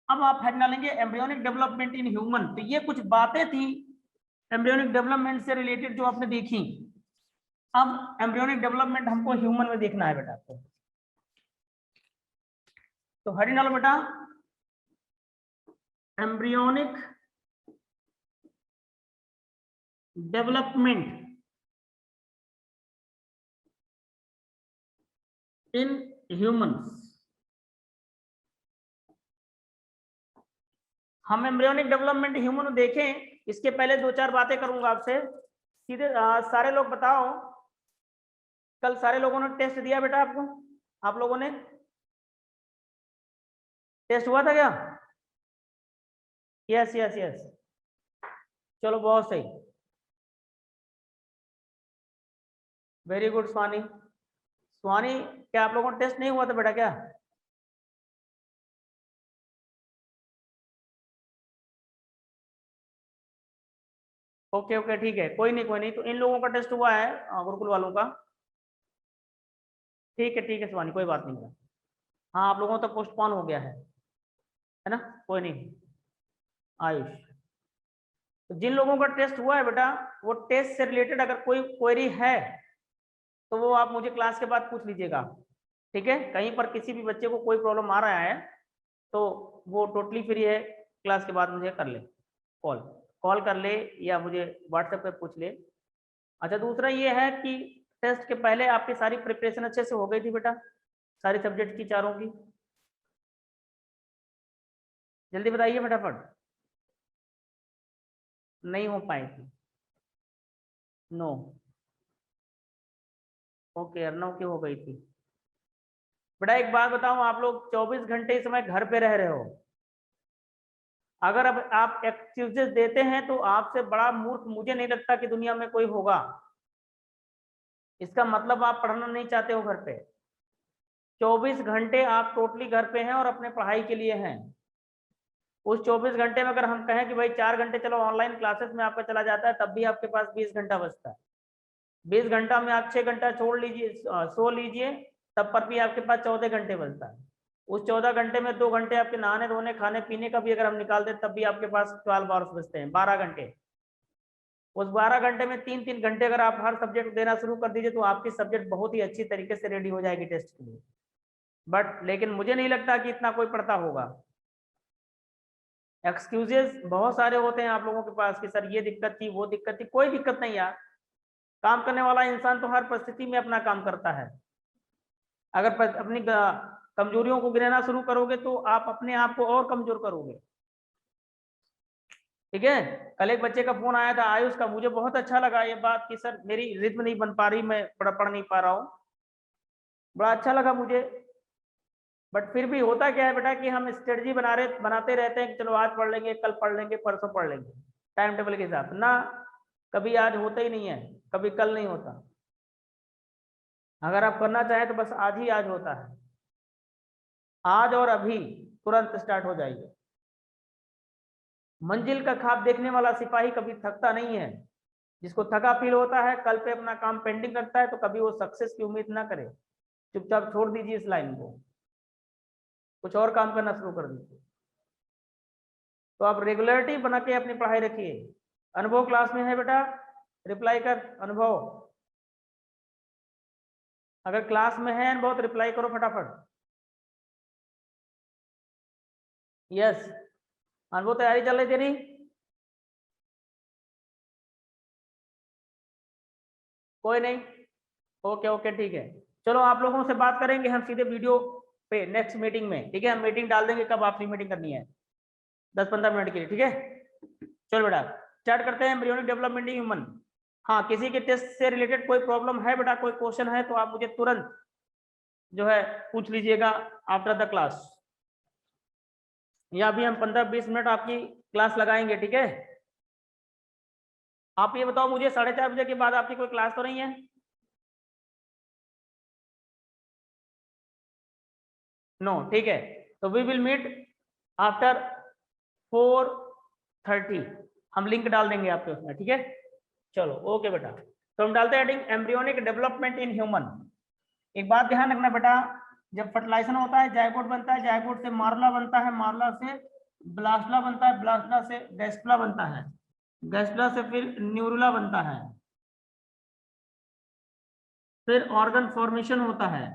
अब आप हेड डालेंगे एम्ब्रियोनिक डेवलपमेंट इन ह्यूमन। तो ये कुछ बातें थी एम्ब्रियोनिक डेवलपमेंट से रिलेटेड जो आपने देखी। अब एम्ब्रियोनिक डेवलपमेंट हमको ह्यूमन में देखना है बेटा आपको। तो हेड डालो बेटा एम्ब्रियोनिक डेवलपमेंट इन ह्यूमंस। हम एम्ब्रियोनिक डेवलपमेंट ह्यूमन देखें, इसके पहले 2-4 बातें करूंगा आपसे सीधे। सारे लोग बताओ, कल सारे लोगों ने टेस्ट दिया बेटा आपको? आप लोगों ने टेस्ट हुआ था क्या? यस यस यस, चलो बहुत सही, वेरी गुड स्वानी। स्वानी, क्या आप लोगों का टेस्ट नहीं हुआ था बेटा क्या? ओके ओके ठीक है, कोई नहीं कोई नहीं। तो इन लोगों का टेस्ट हुआ है, गुरुकुल वालों का। ठीक है स्वानी, कोई बात नहीं है। हाँ, आप लोगों तक पोस्टपोन हो गया है ना? कोई नहीं। आयुष, तो जिन लोगों का टेस्ट हुआ है बेटा, वो टेस्ट से रिलेटेड अगर कोई क्वेरी है तो वो आप मुझे क्लास के बाद पूछ लीजिएगा। ठीक है, कहीं पर किसी भी बच्चे को कोई प्रॉब्लम आ रहा है तो वो टोटली फ्री है, क्लास के बाद मुझे कर ले, कॉल कॉल कर ले या मुझे व्हाट्सएप पे पूछ ले। अच्छा, दूसरा ये है कि टेस्ट के पहले आपकी सारी प्रिपरेशन अच्छे से हो गई थी बेटा, सारी सब्जेक्ट की, चारों की? जल्दी बताइए फटाफट। नहीं हो पाई थी? नो। ओके, अर्नव की हो गई थी बेटा। एक बात बताऊं, आप लोग 24 घंटे इस समय घर पे रह रहे हो। अगर अब आप एक्सक्यूजेस देते हैं तो आपसे बड़ा मूर्ख मुझे नहीं लगता कि दुनिया में कोई होगा। इसका मतलब आप पढ़ना नहीं चाहते हो घर पे। 24 घंटे आप टोटली घर पे हैं और अपने पढ़ाई के लिए हैं। उस 24 घंटे में अगर हम कहें कि भाई 4 घंटे चलो ऑनलाइन क्लासेस में आपका चला जाता है, तब भी आपके पास 20 घंटा बचता है। 20 घंटा में आप 6 घंटा छोड़ लीजिए, सो लीजिए, तब पर भी आपके पास 14 घंटे बचता है। उस 14 घंटे में 2 घंटे आपके नहाने धोने खाने पीने का भी अगर हम निकाल दें, तब भी आपके पास 12 आवर्स बचते हैं, 12 घंटे। उस 12 घंटे में 3-3 घंटे अगर आप हर सब्जेक्ट देना शुरू कर दीजिए तो आपकी सब्जेक्ट बहुत ही अच्छी तरीके से रेडी हो जाएगी टेस्ट के लिए। बट लेकिन मुझे नहीं लगता कि इतना कोई पढ़ता होगा। एक्सक्यूजेस बहुत सारे होते हैं आप लोगों के पास कि सर ये दिक्कत थी, वो दिक्कत थी। कोई दिक्कत नहीं यार, काम करने वाला इंसान तो हर परिस्थिति में अपना काम करता है। अगर अपनी कमजोरियों को गिनाना शुरू करोगे तो आप अपने आप को और कमजोर करोगे। ठीक है, कल एक बच्चे का फोन आया था आयुष का, मुझे बहुत अच्छा लगा ये बात कि सर मेरी रिद्म नहीं बन पा रही, मैं पढ़ नहीं पा रहा हूँ। बड़ा अच्छा लगा मुझे। बट फिर भी होता क्या है बेटा कि हम स्ट्रेटजी बनाते रहते हैं कि चलो आज पढ़ लेंगे, कल पढ़ लेंगे, परसों पढ़ लेंगे, टाइम टेबल के हिसाब से ना। कभी आज होता ही नहीं है, कभी कल नहीं होता। अगर आप करना चाहें तो बस आज ही आज होता है, आज और अभी तुरंत स्टार्ट हो जाइए। मंजिल का ख्वाब देखने वाला सिपाही कभी थकता नहीं है। जिसको थका फील होता है, कल पे अपना काम पेंडिंग रखता है, तो कभी वो सक्सेस की उम्मीद ना करे। चुपचाप छोड़ दीजिए इस लाइन को, कुछ और काम करना शुरू कर दीजिए। तो आप रेगुलरिटी बना के अपनी पढ़ाई रखिए। अनुभव क्लास में है बेटा, रिप्लाई कर अनुभव। अगर क्लास में है अनुभव तो रिप्लाई करो फटाफट। यस अनुभव, तैयारी चल रही तेरी? कोई नहीं, ओके ओके ठीक है। चलो आप लोगों से बात करेंगे हम सीधे वीडियो पे नेक्स्ट मीटिंग में, ठीक है? हम मीटिंग डाल देंगे कब आपकी मीटिंग करनी है, 10-15 मिनट के लिए, ठीक है? चलो बेटा स्टार्ट करते हैं एम्ब्रियोनिक डेवलपमेंट इन ह्यूमन। हाँ, किसी के टेस्ट से रिलेटेड कोई प्रॉब्लम है बेटा, कोई क्वेश्चन है तो आप मुझे तुरंत जो है पूछ लीजिएगा आफ्टर द क्लास, या अभी हम 15-20 मिनट आपकी क्लास लगाएंगे, ठीक है? आप ये बताओ मुझे 4:30 बजे के बाद आपकी कोई क्लास तो नहीं है? नो, ठीक है। तो वी विल मीट आफ्टर 4:30, हम लिंक डाल देंगे आपके उसमें, ठीक है? चलो ओके बेटा, तो हम डालते हैं एम्ब्रियोनिक डेवलपमेंट इन ह्यूमन। एक बात ध्यान रखना बेटा, जब फर्टिलाइजेशन होता है जायगोट बनता है, जायगोट से मार्ला बनता है, मार्ला से ब्लास्टला बनता है, ब्लास्टला से गैस्ट्रा बनता है, गैस्ट्रा से फिर न्यूरुला बनता है, फिर ऑर्गन फॉर्मेशन होता है,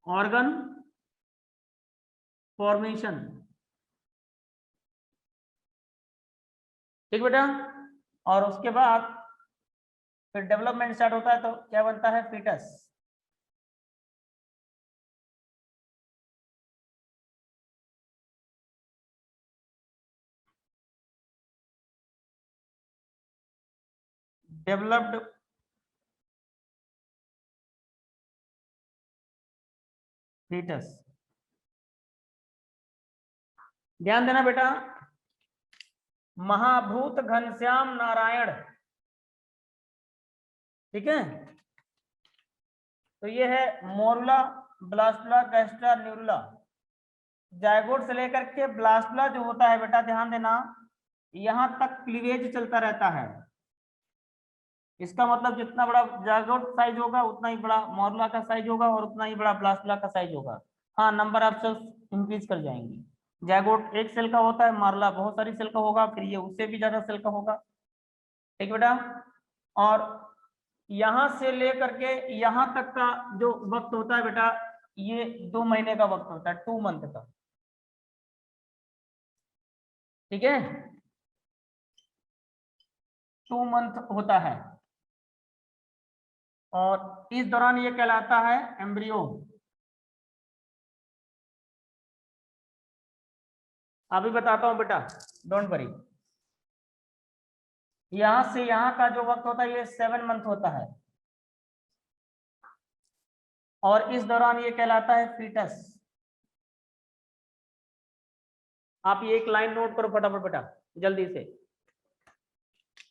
ऑर्गन फॉर्मेशन, ठीक बेटा? और उसके बाद फिर डेवलपमेंट स्टार्ट होता है, तो क्या बनता है? फीटस। Developed foetus. ध्यान देना बेटा, महाभूत घनश्याम नारायण, ठीक है? तो ये है मोरुला, ब्लास्टुला, गैस्ट्रा, न्यूरुला। जायगोट से लेकर के ब्लास्टुला जो होता है बेटा, ध्यान देना, यहां तक क्लीवेज चलता रहता है। इसका मतलब जितना बड़ा जायगोट साइज होगा उतना ही बड़ा मोरुला का साइज होगा और उतना ही बड़ा ब्लास्टुला का साइज होगा। हाँ, नंबर ऑफ सेल्स इंक्रीज कर जाएंगे। जायगोट एक सेल का होता है, मार्ला बहुत सारी सेल का होगा, फिर ये उससे भी ज्यादा सेल का होगा, ठीक बेटा? और यहां से लेकर के यहां तक का जो वक्त होता है बेटा, ये 2 महीने का वक्त होता है, 2 मंथ का, ठीक है? 2 मंथ होता है, और इस दौरान ये कहलाता है एम्ब्रियो। अभी बताता हूं बेटा, डोंट वरी। यहां से यहां का जो वक्त होता है ये 7 मंथ होता है, और इस दौरान ये कहलाता है फीटस। आप ये एक लाइन नोट करो फटाफट बेटा जल्दी से।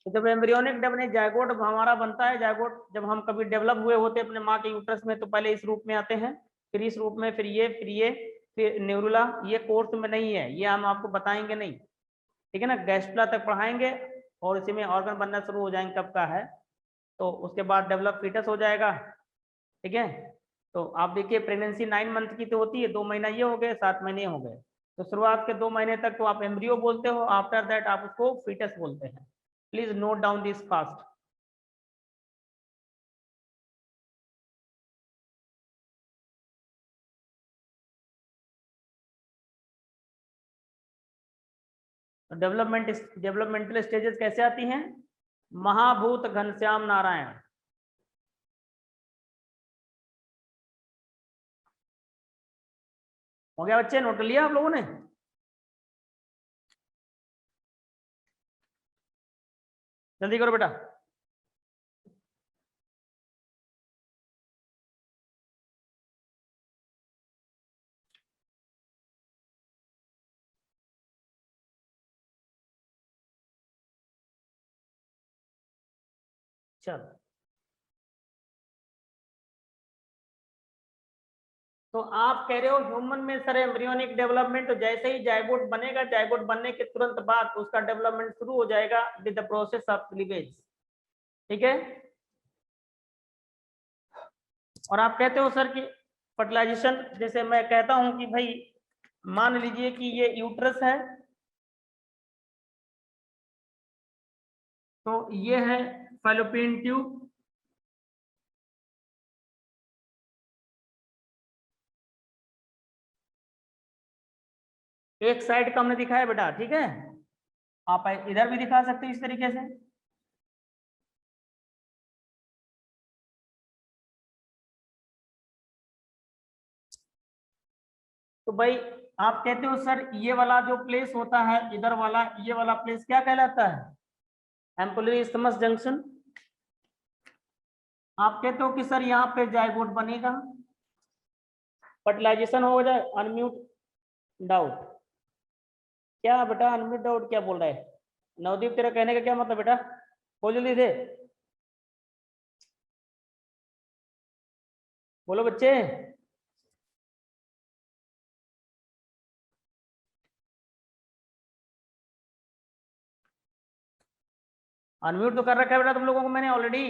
तो जब एम्ब्रियोनिक जायगोट हमारा बनता है, जायगोट जब हम कभी डेवलप हुए होते हैं अपने माँ के यूट्रस में, तो पहले इस रूप में आते हैं, फिर इस रूप में, फिर ये फिर न्यूरुला। ये कोर्स में नहीं है, ये हम आपको बताएंगे नहीं, ठीक है ना? गैस्ट्रा तक पढ़ाएंगे और इसी में ऑर्गन बनना शुरू हो जाएंगे कब का है, तो उसके बाद डेवलप फीटस हो जाएगा, ठीक है? तो आप देखिए प्रेगनेंसी 9 मंथ की तो होती है, 2 महीना ये हो गए, 7 महीने हो गए, तो शुरुआत के 2 महीने तक तो आप एम्ब्रियो बोलते हो, आफ्टर दैट आप उसको फीटस बोलते हैं। Please note down this fast. Developmental stages कैसे आती हैं? महाभूत घनश्याम नारायण। हो गया बच्चे, नोट लिया आप लोगों ने? जल्दी करो बेटा। चलो, तो आप कह रहे हो ह्यूमन में सर एम्ब्रियोनिक डेवलपमेंट, तो जैसे ही जायगोट बनेगा, जायगोट बनने के तुरंत बाद उसका डेवलपमेंट शुरू हो जाएगा with the process of cleavage, ठीक है? और आप कहते हो सर कि फर्टिलाइजेशन, जैसे मैं कहता हूं कि भाई मान लीजिए कि ये यूट्रस है, तो ये है फैलोपियन ट्यूब, एक साइड का हमने दिखाया बेटा, ठीक है। आप इधर भी दिखा सकते हैं इस तरीके से। तो भाई आप कहते हो सर ये वाला जो प्लेस होता है इधर वाला, ये वाला प्लेस क्या कहलाता है? Ampullary isthmus junction. आप कहते हो कि सर यहाँ पे जाइगोट बनेगा, फर्टिलाइजेशन हो जाए, अनम्यूट डाउट। क्या बेटा अनम्यूट डाउट क्या बोल रहा है? नवदीप तेरा कहने का क्या मतलब बेटा? बोल जल्दी से बोलो बच्चे। अनम्यूट तो कर रखा है बेटा तुम लोगों को मैंने ऑलरेडी।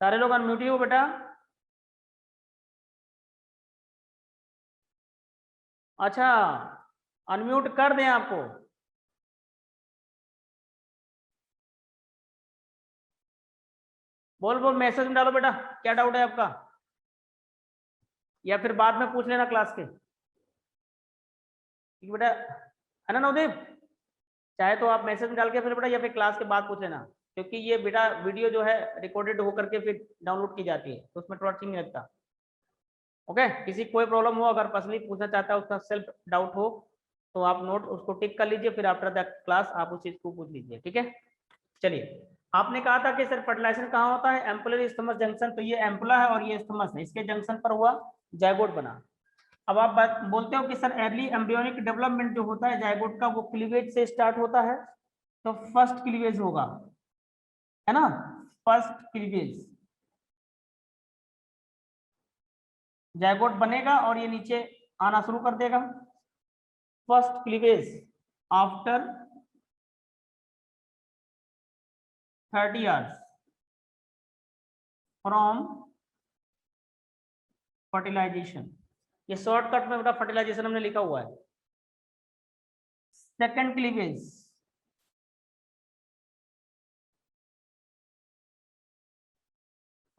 सारे लोग अनम्यूट ही हो बेटा। अच्छा अनम्यूट कर दें आपको? बोल बोल मैसेज में डालो बेटा, क्या डाउट है आपका, या फिर बाद में पूछ लेना क्लास के। ठीक बेटा, है ना नवदीप? चाहे तो आप मैसेज में डाल के फिर बेटा, या फिर क्लास के बाद पूछ लेना, क्योंकि ये बेटा वीडियो जो है रिकॉर्डेड होकर के फिर डाउनलोड की जाती है, तो उसमें थोड़ा ठीक नहीं लगता। ओके, किसी कोई प्रॉब्लम हो, अगर पर्सनली पूछना चाहता है, उसका सेल्फ डाउट हो, तो आप नोट उसको टिक कर लीजिए, फिर आफ्टर द क्लास आप उस चीज को पूछ लीजिए, ठीक है। चलिए, आपने कहा था कि सर फर्टिलाइजेशन कहाँ होता है? Ampullar isthmus junction. तो ये एम्पुला है और ये स्थमस है, इसके जंक्शन पर हुआ, जाइगोट बना। अब आप बात बोलते हो कि सर अर्ली एम्ब्रियोनिक डेवलपमेंट जो होता है जाइगोट का, वो क्लीवेज से स्टार्ट होता है, तो फर्स्ट क्लीवेज होगा, है ना, फर्स्ट क्लीवेज। जाइगोट बनेगा और ये नीचे आना शुरू कर देगा। First cleavage after 30 hours from fertilization. ये शॉर्टकट में बेटा फर्टिलाइजेशन हमने लिखा हुआ है। Second cleavage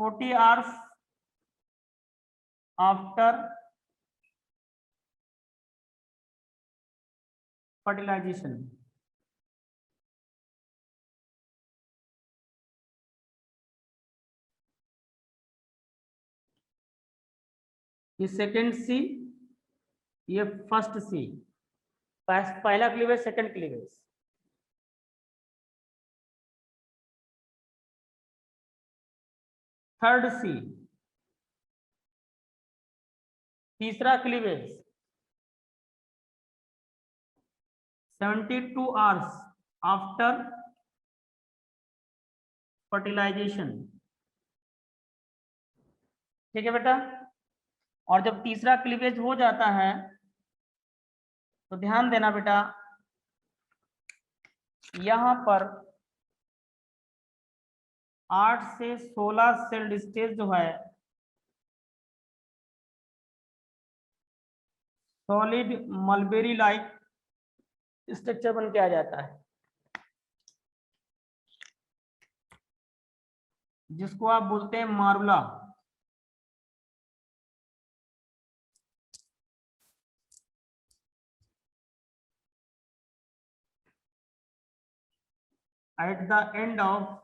40 hours after fertilization. ये सेकंड सी, ये फर्स्ट सी, पहला cleavage second cleavage. Third C, तीसरा क्लीवेज 72 आवर्स आफ्टर फर्टिलाइजेशन। ठीक है बेटा। और जब तीसरा क्लीवेज हो जाता है तो ध्यान देना बेटा, यहां पर 8 से 16 सेल स्टेज जो है सॉलिड मलबेरी लाइक स्ट्रक्चर बन के आ जाता है, जिसको आप बोलते हैं morula. At the end of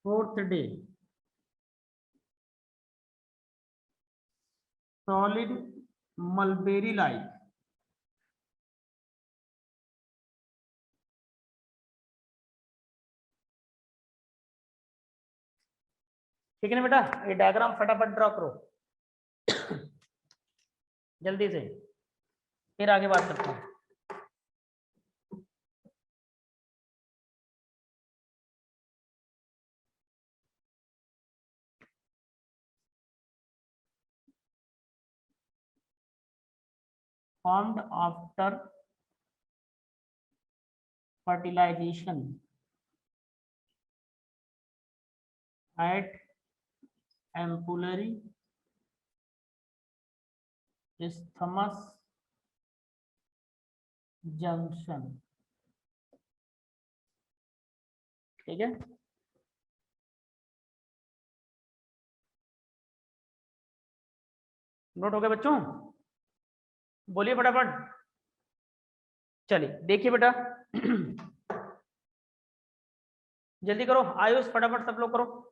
fourth day solid mulberry like. ठीक है ना बेटा, ये डायग्राम फटाफट ड्रॉ करो जल्दी से, फिर आगे बात करते हैं। Formed after fertilization at ampullary isthmus junction, ठीक है। नोट हो गया बच्चों? बोलिए फटाफट। चलिए देखिए बेटा जल्दी करो, आयुष फटाफट सब लोग करो।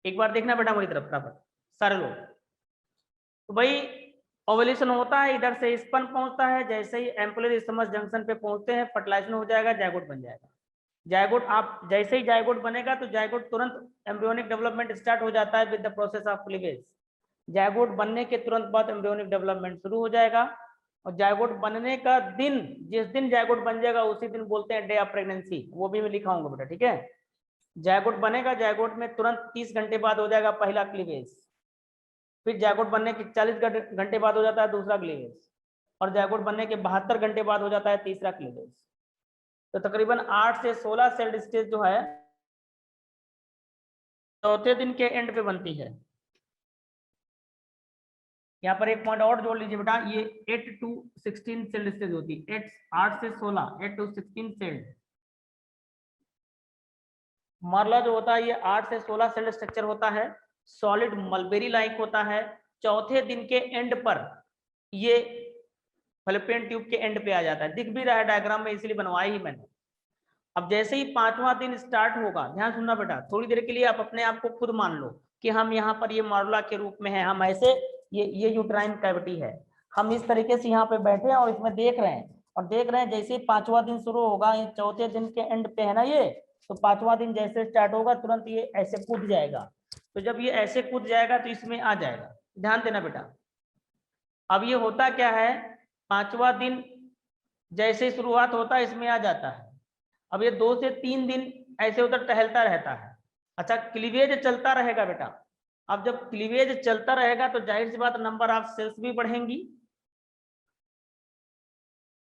एक बार देखना बेटा मेरी तरफ फटाफट सारे लोग। तो भाई ओवुलेशन होता है, इधर से स्पर्म पहुंचता है, जैसे ही एम्पुलर स्टमस जंक्शन पे पहुंचते हैं फर्टिलाइजेशन हो जाएगा, जायगोट बन जाएगा। जायगोट आप जैसे ही जायगोट बनेगा तो जायगोट तुरंत एम्ब्रियोनिक डेवलपमेंट स्टार्ट हो जाता है with the process of cleavage. Zygote बनने के तुरंत बाद एम्ब्रियोनिक डेवलपमेंट शुरू हो जाएगा, और जायगोट बनने का दिन, जिस दिन जायगोट बन जाएगा उसी दिन बोलते हैं डे ऑफ प्रेगनेंसी, वो भी मैं लिखाऊंगा बेटा, ठीक है। जायगोट बनेगा, जायगोट में तुरंत 30 घंटे बाद हो जाएगा पहला क्लीवेज, फिर जायगोट बनने के 40 घंटे बाद हो जाता है दूसरा क्लीवेज, और जायगोट बनने के 72 घंटे बाद हो जाता है तीसरा क्लीवेज। तो तकरीबन 8 से 16 सेल स्टेज जो है चौथे दिन के एंड पे बनती है। यहाँ पर एक पॉइंट और जोड़ लीजिए बेटा, ये 8 to 16 सेल स्टेज होती है, 8 से 16, 8 to 16 सेल। मरला जो होता है ये 8 से 16 सेल स्ट्रक्चर होता है, सॉलिड मलबेरी लाइक होता है। चौथे दिन के एंड पर ये फैलोपियन ट्यूब के एंड पे आ जाता है, दिख भी रहा है डायग्राम में, इसलिए बनवाया ही मैंने। अब जैसे ही 5वां दिन स्टार्ट होगा, ध्यान सुनना बेटा, थोड़ी देर के लिए आप अपने आप को खुद मान लो कि हम यहाँ पर ये मॉडुला के रूप में है, हम ऐसे ये यूट्राइन कैविटी है, हम इस तरीके से यहाँ पे बैठे हैं और इसमें देख रहे हैं, और देख रहे हैं जैसे ही 5वां दिन शुरू होगा, ये चौथे दिन के एंड पे है ना ये, तो 5वां दिन जैसे स्टार्ट होगा तुरंत ये ऐसे कूद जाएगा। तो जब ये ऐसे कूद जाएगा तो इसमें आ जाएगा, ध्यान देना बेटा। अब ये होता क्या है, 5वां दिन जैसे शुरुआत होता है इसमें आ जाता है। अब ये 2 से 3 दिन ऐसे उधर टहलता रहता है। अच्छा, क्लीवेज चलता रहेगा बेटा। अब जब क्लीवेज चलता रहेगा तो जाहिर सी बात नंबर ऑफ सेल्स भी बढ़ेंगी,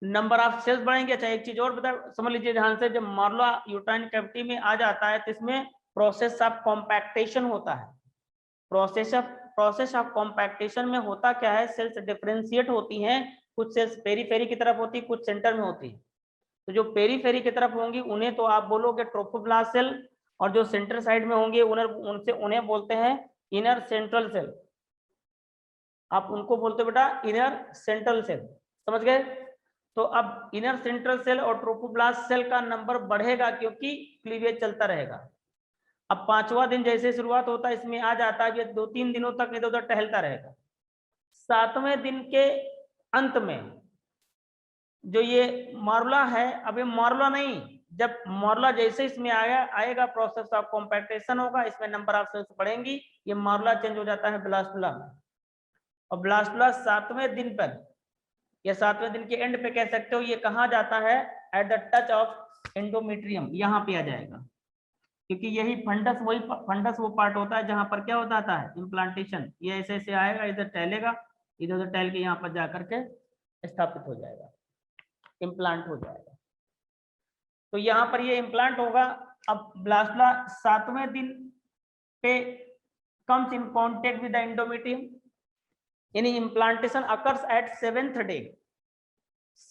नंबर ऑफ सेल्स बढ़ेंगे। अच्छा एक चीज और बता समझ लीजिए ध्यान से, जब मॉर्ला यूट्राइन कैविटी में आ जाता है तो इसमें प्रोसेस ऑफ कॉम्पैक्टेशन होता है। प्रोसेस ऑफ कॉम्पैक्टेशन में होता क्या है, सेल्स डिफरेंशिएट होती हैं, कुछ सेल्स पेरीफेरी की तरफ होती है, कुछ सेंटर में होती है। तो जो पेरीफेरी की तरफ होंगी उन्हें तो आप बोलोगे ट्रोफोब्लास्ट सेल, और जो सेंटर साइड में होंगे उन्हें बोलते हैं इनर सेंट्रल सेल। आप उनको बोलते हो बेटा इनर सेंट्रल सेल, समझ गए। तो अब इनर सेंट्रल सेल और ट्रोफोब्लास्ट सेल का नंबर बढ़ेगा क्योंकि क्लीवेज चलता रहेगा। अब 5वां दिन जैसे शुरुआत होता है इसमें आ जाता है, ये 2-3 दिनों तक इधर उधर टहलता रहेगा। 7वें दिन के अंत में जो ये मॉर्ला है, अब ये मॉर्ला नहीं, जब मॉर्ला जैसे इसमें आएगा प्रोसेस ऑफ कॉम्पैक्टेशन होगा, इसमें नंबर ऑफ सेल्स बढ़ेंगी, ये मॉर्ला चेंज हो जाता है ब्लास्टुला में। और ब्लास्टुला 7वें दिन पर या 7वें दिन के एंड पे कह सकते हो, ये कहाँ जाता है, at the touch of endometrium, यहाँ पे आ जाएगा। क्योंकि यही फंडस, वही फंडस वो पार्ट होता है जहां पर क्या होता है, इम्प्लांटेशन। ये ऐसे ऐसे आएगा, इधर टहलेगा, इधर उधर टहल के यहाँ पर जाकर के स्थापित हो जाएगा, इम्प्लांट हो जाएगा। तो यहाँ पर ये इम्प्लांट होगा। अब ब्लास्टुला 7वें दिन पे comes in contact with the endometrium, यानी implantation occurs at 7th day.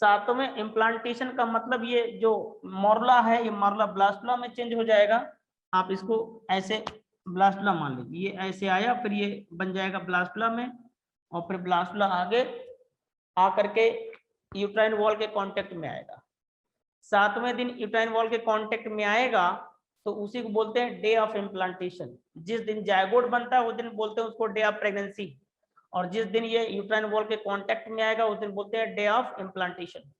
7वें इम्प्लांटेशन का मतलब ये जो मॉर्ला है, ये मॉर्ला ब्लास्टुला में चेंज हो जाएगा। आप इसको ऐसे ब्लास्टुला मान लीजिए, ये ऐसे आया फिर ये बन जाएगा ब्लास्टुला में, और फिर ब्लास्टुला आगे आकर के यूट्राइन वॉल के कांटेक्ट में आएगा। 7वें दिन यूट्राइन वॉल के कांटेक्ट में आएगा तो उसी को बोलते हैं डे ऑफ इम्प्लांटेशन। जिस दिन जायगोट बनता है उस दिन बोलते हैं उसको डे ऑफ प्रेगनेंसी, और जिस दिन ये यूट्राइन वॉल के कांटेक्ट में आएगा उस दिन बोलते हैं डे ऑफ इम्प्लांटेशन।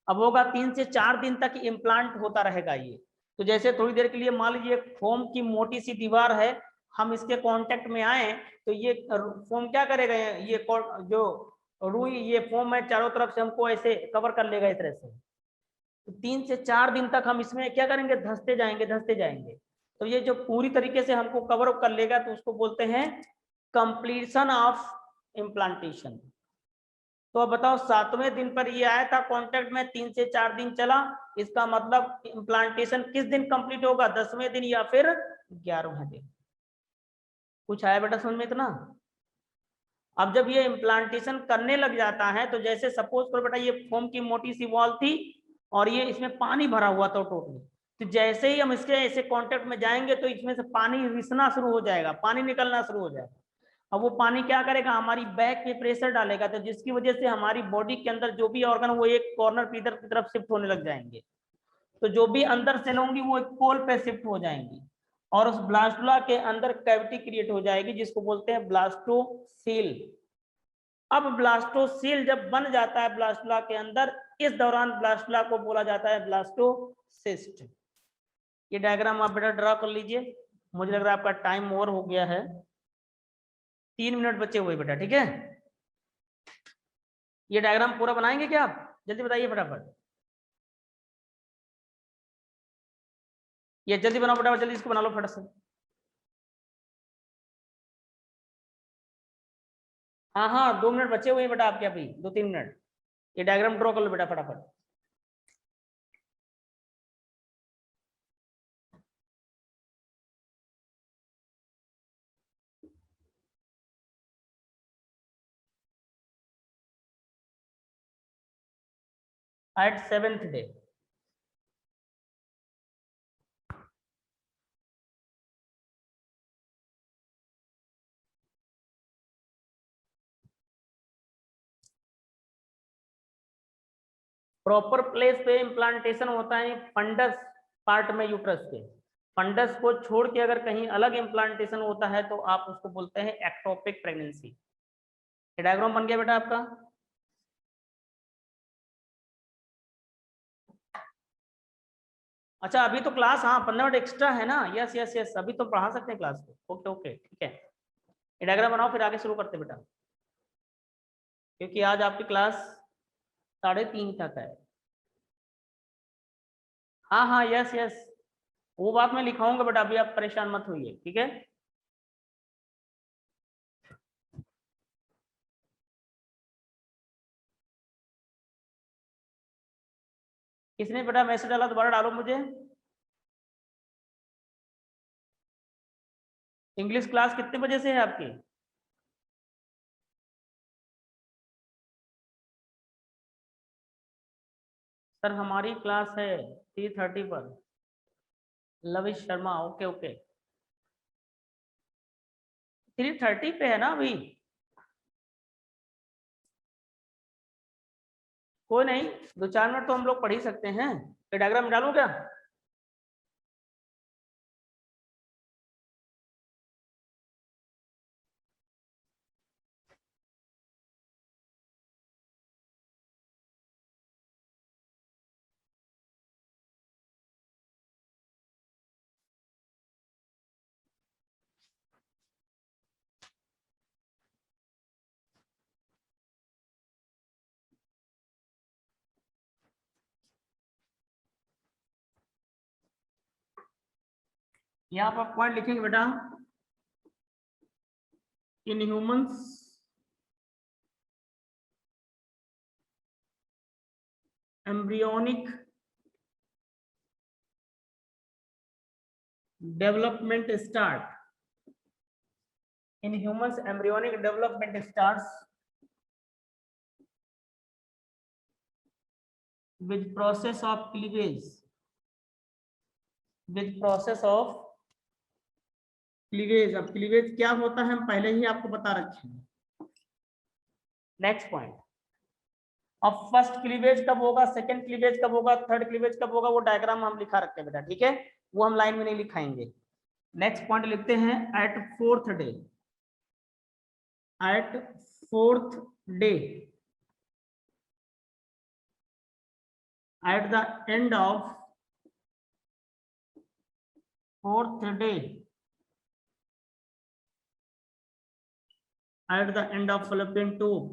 अब होगा 3 से 4 दिन तक इम्प्लांट होता रहेगा ये। तो जैसे थोड़ी देर के लिए मान लीजिए फोम की मोटी सी दीवार है, हम इसके कांटेक्ट में आए तो ये फोम क्या करेगा, ये जो रुई ये फोम है चारों तरफ से हमको ऐसे कवर कर लेगा इस तरह से। तो 3 से 4 दिन तक हम इसमें क्या करेंगे, धंसते जाएंगे। तो ये जो पूरी तरीके से हमको कवर कर लेगा तो उसको बोलते हैं कंप्लीशन ऑफ इम्प्लांटेशन। तो अब बताओ 7वें दिन पर ये आया था कांटेक्ट में, 3 से 4 दिन चला, इसका मतलब इम्प्लांटेशन किस दिन कंप्लीट होगा, 10वें दिन या फिर 11वें दिन। कुछ आया बेटा समझ में इतना? अब जब ये इम्प्लांटेशन करने लग जाता है तो जैसे सपोज करो बेटा ये फोम की मोटी सी वॉल थी और ये इसमें पानी भरा हुआ था टोटली, तो जैसे ही हम इसके ऐसे कांटेक्ट में जाएंगे तो इसमें से पानी रिसना शुरू हो जाएगा, पानी निकलना शुरू हो जाएगा। अब वो पानी क्या करेगा, हमारी बैक पे प्रेशर डालेगा, तो जिसकी वजह से हमारी बॉडी के अंदर जो भी ऑर्गन वो एक कॉर्नर की तरफ शिफ्ट होने लग जाएंगे, तो जो भी अंदर सेल होंगी वो एक पोल पे शिफ्ट हो जाएंगी और उस ब्लास्टुला के अंदर कैविटी क्रिएट हो जाएगी जिसको बोलते हैं ब्लास्टोसील। अब ब्लास्टोसील जब बन जाता है ब्लास्टुला के अंदर, इस दौरान ब्लास्टुला को बोला जाता है ब्लास्टोसिस्ट। ये डायग्राम आप बेटा ड्रा कर लीजिए, मुझे लग रहा है आपका टाइम ओवर हो गया है, 3 मिनट बचे हुए बेटा, ठीक है। ये डायग्राम पूरा बनाएंगे क्या आप, जल्दी बताइए फटाफट, ये जल्दी बनाओ फटाफट, जल्दी इसको बना लो फटाफट से। हाँ हाँ 2 मिनट बचे हुए हैं बेटा आपके, अभी 2-3 मिनट, ये डायग्राम ड्रॉ कर लो बेटा फटाफट। At 7th day, proper place पे इम्प्लांटेशन होता है फंडस पार्ट में यूट्रस के, फंडस को छोड़ के अगर कहीं अलग इम्प्लांटेशन होता है तो आप उसको बोलते हैं एक्टोपिक प्रेगनेंसी। ये डायग्राम बन गया बेटा आपका। अच्छा अभी तो क्लास, हाँ 15 मिनट एक्स्ट्रा है ना, यस यस यस, अभी तो पढ़ा सकते हैं क्लास को, ओके ओके ठीक है। ये डायग्राम बनाओ फिर आगे शुरू करते बेटा, क्योंकि आज आपकी क्लास 3:30 तक है। हाँ हाँ यस यस, वो बात मैं लिखाऊंगा बेटा, अभी आप परेशान मत होइए, ठीक है। किसने बेटा मैसेज डाला, दोबारा डालो मुझे। इंग्लिश क्लास कितने बजे से है आपकी? सर हमारी क्लास है 3:30 पर। लविश शर्मा, ओके ओके, 3:30 पे है ना अभी? कोई नहीं, 2-4 मिनट तो हम लोग पढ़ ही सकते हैं। तो डायग्राम डालूं क्या? यहाँ पर पॉइंट लिखेंगे बेटा, in humans embryonic development start, in humans embryonic development starts with process of cleavage, with process of cleavage. अब क्लीवेज क्या होता है हम पहले ही आपको बता रखे हैं। नेक्स्ट पॉइंट, अब फर्स्ट क्लीवेज कब होगा, सेकंड क्लीवेज कब होगा, थर्ड क्लीवेज कब होगा, वो डायग्राम हम लिखा रखते हैं बेटा, ठीक है, वो हम लाइन में नहीं लिखाएंगे। नेक्स्ट पॉइंट लिखते हैं, at 4th day, at 4th day, at the end of 4th day, at the end of fallopian tube,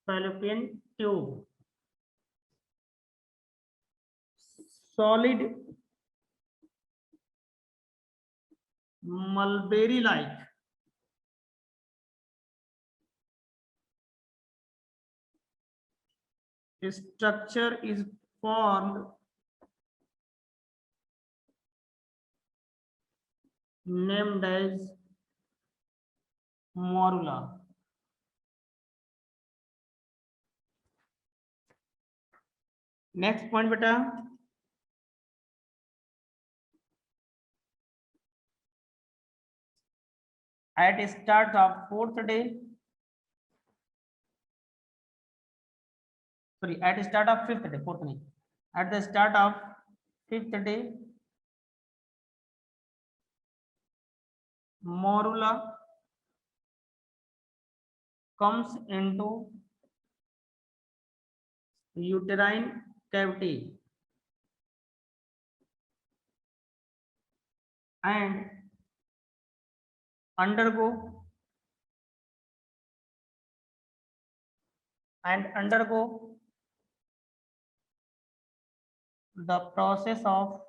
fallopian tube, solid mulberry like structure is formed named as morula. Next point बेटा, at start of fourth day, sorry, at start of fifth day, fourth नहीं, at the start of fifth day, morula comes into uterine cavity and undergo the process of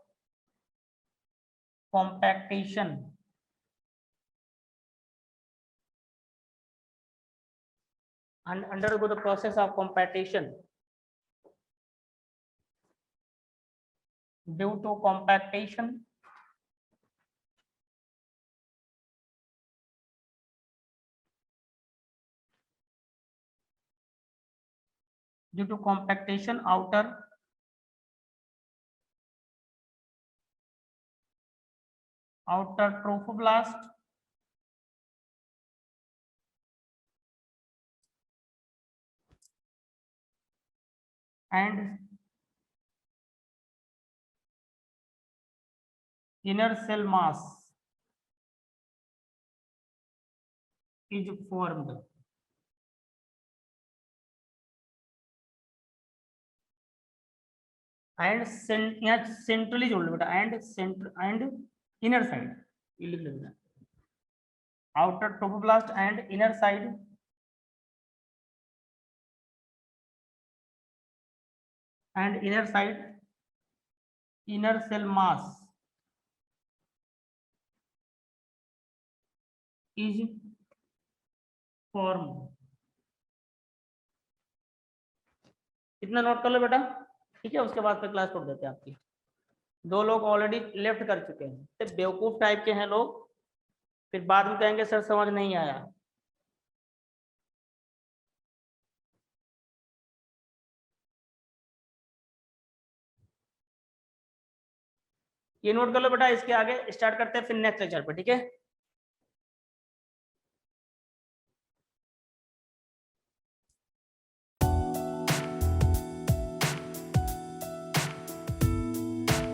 compactation due to compactation outer trophoblast and inner cell mass is formed. And यहाँ centrally जोड़ लो बेटा, and center and inner side ये लिख लेना, outer trophoblast and inner side inner cell mass is formed. इतना note कर लो बेटा, ठीक है। उसके बाद फिर क्लास छोड़ देते हैं आपकी। दो लोग ऑलरेडी लेफ्ट कर चुके हैं, तो बेवकूफ टाइप के हैं लोग, फिर बाद में कहेंगे सर समझ नहीं आया। ये नोट कर लो बेटा, इसके आगे स्टार्ट करते हैं फिर नेक्स्ट लेक्चर पे, ठीक है।